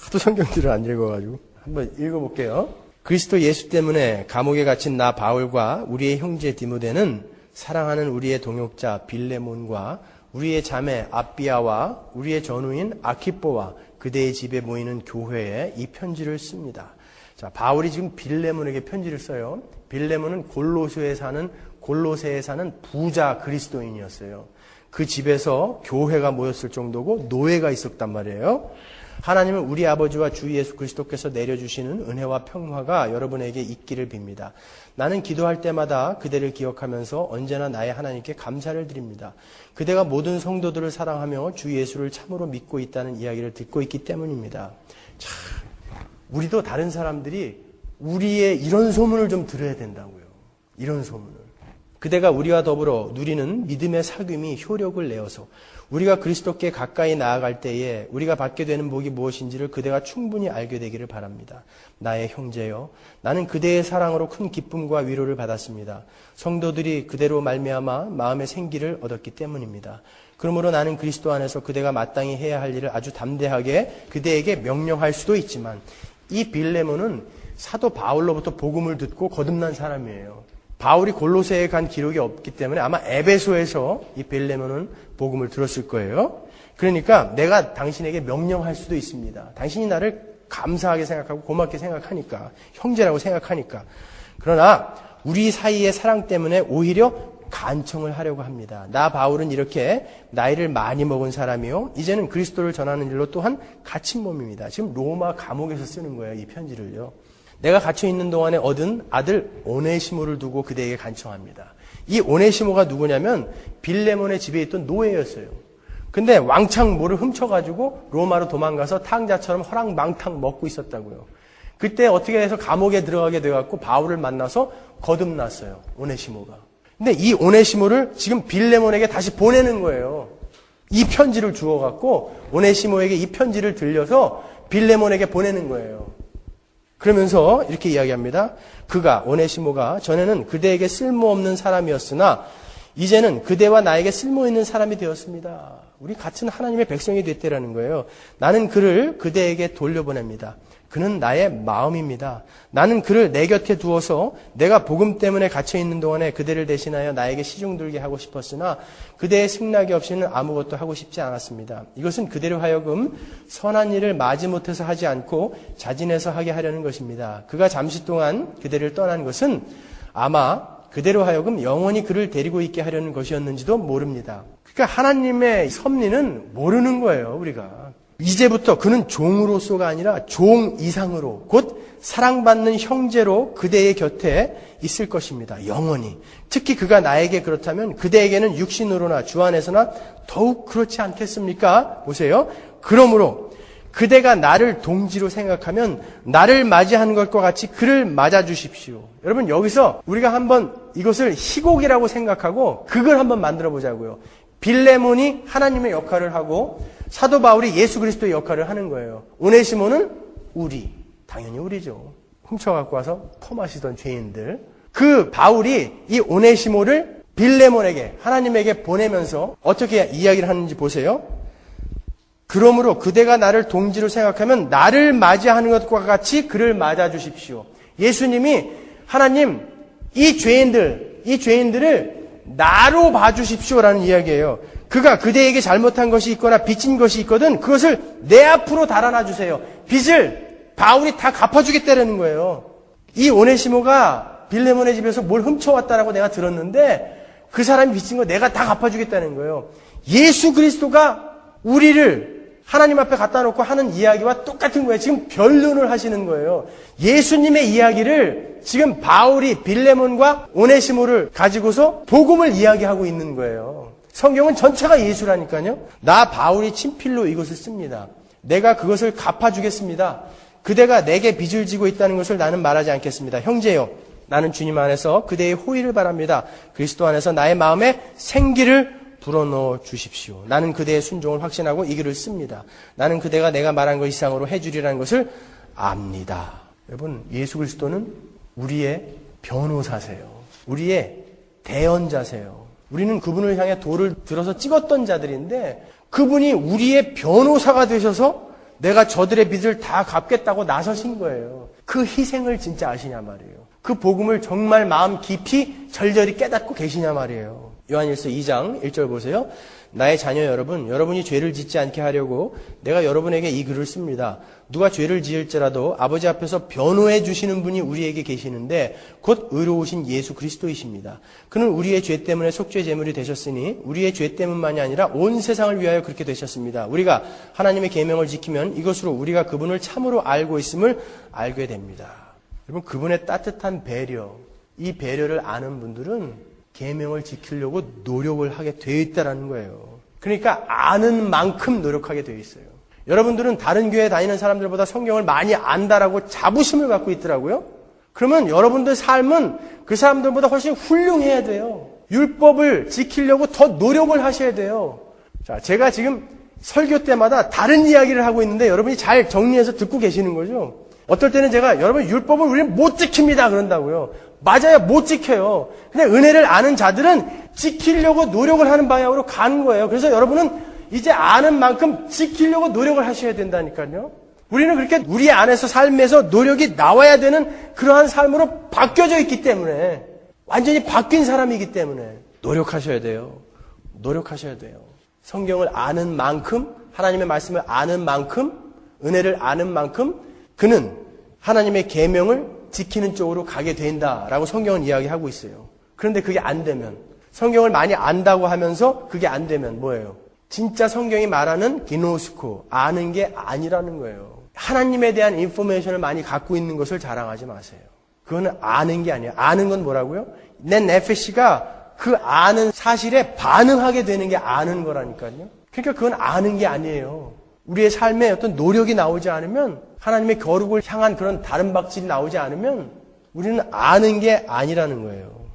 하도 성경들을 안 읽어가지고 한번 읽어볼게요. 그리스도 예수 때문에 감옥에 갇힌 나 바울과 우리의 형제 디모데는 사랑하는 우리의 동역자 빌레몬과 우리의 자매 아비아와 우리의 전우인 아키뽀와 그대의 집에 모이는 교회에 이 편지를 씁니다. 자, 바울이 지금 빌레몬에게 편지를 써요. 빌레몬은 골로새에 사는 부자 그리스도인이었어요. 그 집에서 교회가 모였을 정도고 노예가 있었단 말이에요. 하나님은 우리 아버지와 주 예수 그리스도께서 내려주시는 은혜와 평화가 여러분에게 있기를 빕니다. 나는 기도할 때마다 그대를 기억하면서 언제나 나의 하나님께 감사를 드립니다. 그대가 모든 성도들을 사랑하며 주 예수를 참으로 믿고 있다는 이야기를 듣고 있기 때문입니다. 참, 우리도 다른 사람들이 우리의 이런 소문을 좀 들어야 된다고요. 이런 소문을. 그대가 우리와 더불어 누리는 믿음의 사귐이 효력을 내어서 우리가 그리스도께 가까이 나아갈 때에 우리가 받게 되는 복이 무엇인지를 그대가 충분히 알게 되기를 바랍니다. 나의 형제여, 나는 그대의 사랑으로 큰 기쁨과 위로를 받았습니다. 성도들이 그대로 말미암아 마음의 생기를 얻었기 때문입니다. 그러므로 나는 그리스도 안에서 그대가 마땅히 해야 할 일을 아주 담대하게 그대에게 명령할 수도 있지만 이 빌레몬은 사도 바울로부터 복음을 듣고 거듭난 사람이에요. 바울이 골로새에 간 기록이 없기 때문에 아마 에베소에서 이 빌레몬은 복음을 들었을 거예요. 그러니까 내가 당신에게 명령할 수도 있습니다. 당신이 나를 감사하게 생각하고 고맙게 생각하니까, 형제라고 생각하니까. 그러나 우리 사이의 사랑 때문에 오히려 간청을 하려고 합니다. 나 바울은 이렇게 나이를 많이 먹은 사람이요, 이제는 그리스도를 전하는 일로 또한 갇힌 몸입니다. 지금 로마 감옥에서 쓰는 거예요, 이 편지를요. 내가 갇혀 있는 동안에 얻은 아들 오네시모를 두고 그대에게 간청합니다. 이 오네시모가 누구냐면 빌레몬의 집에 있던 노예였어요. 근데 왕창 뭐를 훔쳐가지고 로마로 도망가서 탕자처럼 허랑망탕 먹고 있었다고요. 그때 어떻게 해서 감옥에 들어가게 돼갖고 바울을 만나서 거듭났어요, 오네시모가. 근데 이 오네시모를 지금 빌레몬에게 다시 보내는 거예요. 이 편지를 주워갖고 오네시모에게 이 편지를 들려서 빌레몬에게 보내는 거예요. 그러면서 이렇게 이야기합니다. 그가, 오네시모가 전에는 그대에게 쓸모없는 사람이었으나 이제는 그대와 나에게 쓸모있는 사람이 되었습니다. 우리 같은 하나님의 백성이 됐다라는 거예요. 나는 그를 그대에게 돌려보냅니다. 그는 나의 마음입니다. 나는 그를 내 곁에 두어서 내가 복음 때문에 갇혀있는 동안에 그대를 대신하여 나에게 시중 들게 하고 싶었으나 그대의 승낙이 없이는 아무것도 하고 싶지 않았습니다. 이것은 그대로 하여금 선한 일을 마지못해서 하지 않고 자진해서 하게 하려는 것입니다. 그가 잠시 동안 그대를 떠난 것은 아마 그대로 하여금 영원히 그를 데리고 있게 하려는 것이었는지도 모릅니다. 그러니까 하나님의 섭리는 모르는 거예요, 우리가. 이제부터 그는 종으로서가 아니라 종 이상으로 곧 사랑받는 형제로 그대의 곁에 있을 것입니다. 영원히. 특히 그가 나에게 그렇다면 그대에게는 육신으로나 주 안에서나 더욱 그렇지 않겠습니까? 보세요. 그러므로 그대가 나를 동지로 생각하면 나를 맞이하는 것과 같이 그를 맞아주십시오. 여러분, 여기서 우리가 한번 이것을 희곡이라고 생각하고 그걸 한번 만들어 보자고요. 빌레몬이 하나님의 역할을 하고 사도 바울이 예수 그리스도의 역할을 하는 거예요. 오네시모는 우리, 당연히 우리죠. 훔쳐갖고 와서 퍼마시던 죄인들. 그 바울이 이 오네시모를 빌레몬에게, 하나님에게 보내면서 어떻게 이야기를 하는지 보세요. 그러므로 그대가 나를 동지로 생각하면 나를 맞이하는 것과 같이 그를 맞아주십시오. 예수님이 하나님, 이 죄인들을 나로 봐주십시오라는 이야기예요. 그가 그대에게 잘못한 것이 있거나 빚진 것이 있거든 그것을 내 앞으로 달아나 주세요. 빚을 바울이 다 갚아주겠다는 거예요. 이 오네시모가 빌레몬의 집에서 뭘 훔쳐왔다라고 내가 들었는데 그 사람이 빚진 거 내가 다 갚아주겠다는 거예요. 예수 그리스도가 우리를 하나님 앞에 갖다 놓고 하는 이야기와 똑같은 거예요. 지금 변론을 하시는 거예요. 예수님의 이야기를 지금 바울이 빌레몬과 오네시모를 가지고서 복음을 이야기하고 있는 거예요. 성경은 전체가 예수라니까요. 나 바울이 친필로 이것을 씁니다. 내가 그것을 갚아주겠습니다. 그대가 내게 빚을 지고 있다는 것을 나는 말하지 않겠습니다. 형제요, 나는 주님 안에서 그대의 호의를 바랍니다. 그리스도 안에서 나의 마음에 생기를 불어넣어 주십시오. 나는 그대의 순종을 확신하고 이 글을 씁니다. 나는 그대가 내가 말한 것 이상으로 해주리라는 것을 압니다. 여러분, 예수 그리스도는 우리의 변호사세요. 우리의 대언자세요. 우리는 그분을 향해 돌을 들어서 찍었던 자들인데 그분이 우리의 변호사가 되셔서 내가 저들의 빚을 다 갚겠다고 나서신 거예요. 그 희생을 진짜 아시냐 말이에요. 그 복음을 정말 마음 깊이 절절히 깨닫고 계시냐 말이에요. 요한일서 2장 1절 보세요. 나의 자녀 여러분, 여러분이 죄를 짓지 않게 하려고 내가 여러분에게 이 글을 씁니다. 누가 죄를 지을지라도 아버지 앞에서 변호해 주시는 분이 우리에게 계시는데 곧 의로우신 예수 그리스도이십니다. 그는 우리의 죄 때문에 속죄 제물이 되셨으니 우리의 죄 때문만이 아니라 온 세상을 위하여 그렇게 되셨습니다. 우리가 하나님의 계명을 지키면 이것으로 우리가 그분을 참으로 알고 있음을 알게 됩니다. 여러분, 그분의 따뜻한 배려, 이 배려를 아는 분들은 계명을 지키려고 노력을 하게 되어 있다는 거예요. 그러니까 아는 만큼 노력하게 되어 있어요. 여러분들은 다른 교회 다니는 사람들보다 성경을 많이 안다라고 자부심을 갖고 있더라고요. 그러면 여러분들 삶은 그 사람들보다 훨씬 훌륭해야 돼요. 율법을 지키려고 더 노력을 하셔야 돼요. 자, 제가 지금 설교 때마다 다른 이야기를 하고 있는데 여러분이 잘 정리해서 듣고 계시는 거죠. 어떨 때는 제가 여러분 율법을 우리는 못 지킵니다 그런다고요. 맞아요, 못 지켜요. 근데 은혜를 아는 자들은 지키려고 노력을 하는 방향으로 가는 거예요. 그래서 여러분은 이제 아는 만큼 지키려고 노력을 하셔야 된다니까요. 우리는 그렇게 우리 안에서 삶에서 노력이 나와야 되는 그러한 삶으로 바뀌어져 있기 때문에, 완전히 바뀐 사람이기 때문에 노력하셔야 돼요. 노력하셔야 돼요. 성경을 아는 만큼, 하나님의 말씀을 아는 만큼, 은혜를 아는 만큼 그는 하나님의 계명을 지키는 쪽으로 가게 된다라고 성경은 이야기하고 있어요. 그런데 그게 안 되면, 성경을 많이 안다고 하면서 그게 안 되면 뭐예요? 진짜 성경이 말하는 기노스코, 아는 게 아니라는 거예요. 하나님에 대한 인포메이션을 많이 갖고 있는 것을 자랑하지 마세요. 그거는 아는 게 아니에요. 아는 건 뭐라고요? 내 네페시가 그 아는 사실에 반응하게 되는 게 아는 거라니까요. 그러니까 그건 아는 게 아니에요. 우리의 삶에 어떤 노력이 나오지 않으면, 하나님의 거룩을 향한 그런 다른 박질이 나오지 않으면 우리는 아는 게 아니라는 거예요.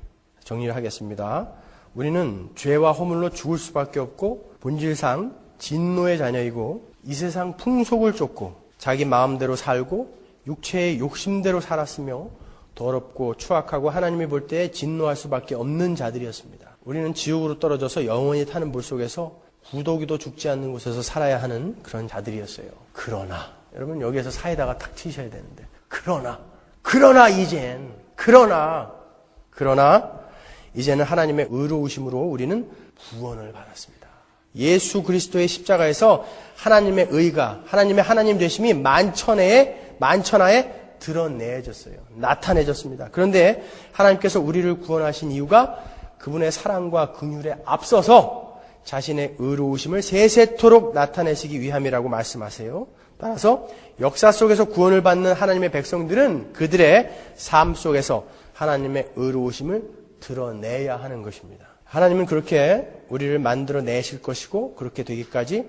정리를 하겠습니다. 우리는 죄와 허물로 죽을 수밖에 없고 본질상 진노의 자녀이고 이 세상 풍속을 쫓고 자기 마음대로 살고 육체의 욕심대로 살았으며 더럽고 추악하고 하나님이 볼 때 진노할 수밖에 없는 자들이었습니다. 우리는 지옥으로 떨어져서 영원히 타는 물속에서 구더기도 죽지 않는 곳에서 살아야 하는 그런 자들이었어요. 그러나 여러분, 여기에서 사이다가 탁 튀셔야 되는데, 그러나 이제는 하나님의 의로우심으로 우리는 구원을 받았습니다. 예수 그리스도의 십자가에서 하나님의 의가, 하나님의 하나님 되심이 만천하에 드러내졌어요. 나타내졌습니다. 그런데 하나님께서 우리를 구원하신 이유가 그분의 사랑과 긍휼에 앞서서 자신의 의로우심을 세세토록 나타내시기 위함이라고 말씀하세요. 따라서 역사 속에서 구원을 받는 하나님의 백성들은 그들의 삶 속에서 하나님의 의로우심을 드러내야 하는 것입니다. 하나님은 그렇게 우리를 만들어내실 것이고 그렇게 되기까지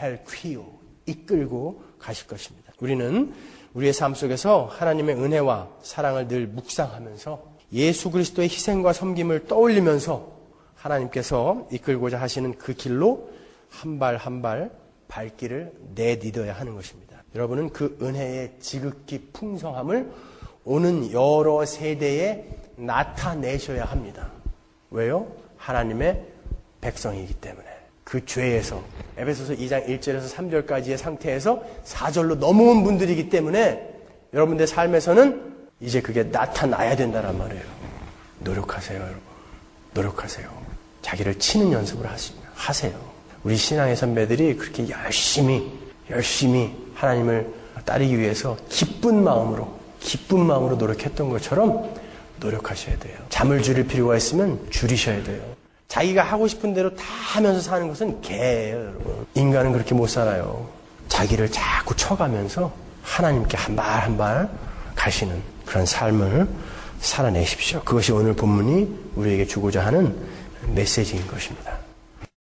헬퀴오, 이끌고 가실 것입니다. 우리는 우리의 삶 속에서 하나님의 은혜와 사랑을 늘 묵상하면서 예수 그리스도의 희생과 섬김을 떠올리면서 하나님께서 이끌고자 하시는 그 길로 한 발 한 발 발길을 내딛어야 하는 것입니다. 여러분은 그 은혜의 지극히 풍성함을 오는 여러 세대에 나타내셔야 합니다. 왜요? 하나님의 백성이기 때문에. 그 죄에서, 에베소서 2장 1절에서 3절까지의 상태에서 4절로 넘어온 분들이기 때문에 여러분들의 삶에서는 이제 그게 나타나야 된다는 말이에요. 노력하세요, 여러분. 노력하세요. 자기를 치는 연습을 하세요. 우리 신앙의 선배들이 그렇게 열심히 하나님을 따르기 위해서 기쁜 마음으로 노력했던 것처럼 노력하셔야 돼요. 잠을 줄일 필요가 있으면 줄이셔야 돼요. 자기가 하고 싶은 대로 다 하면서 사는 것은 개예요, 여러분. 인간은 그렇게 못 살아요. 자기를 자꾸 쳐가면서 하나님께 한 발 한 발 가시는 그런 삶을 살아내십시오. 그것이 오늘 본문이 우리에게 주고자 하는 메시지인 것입니다.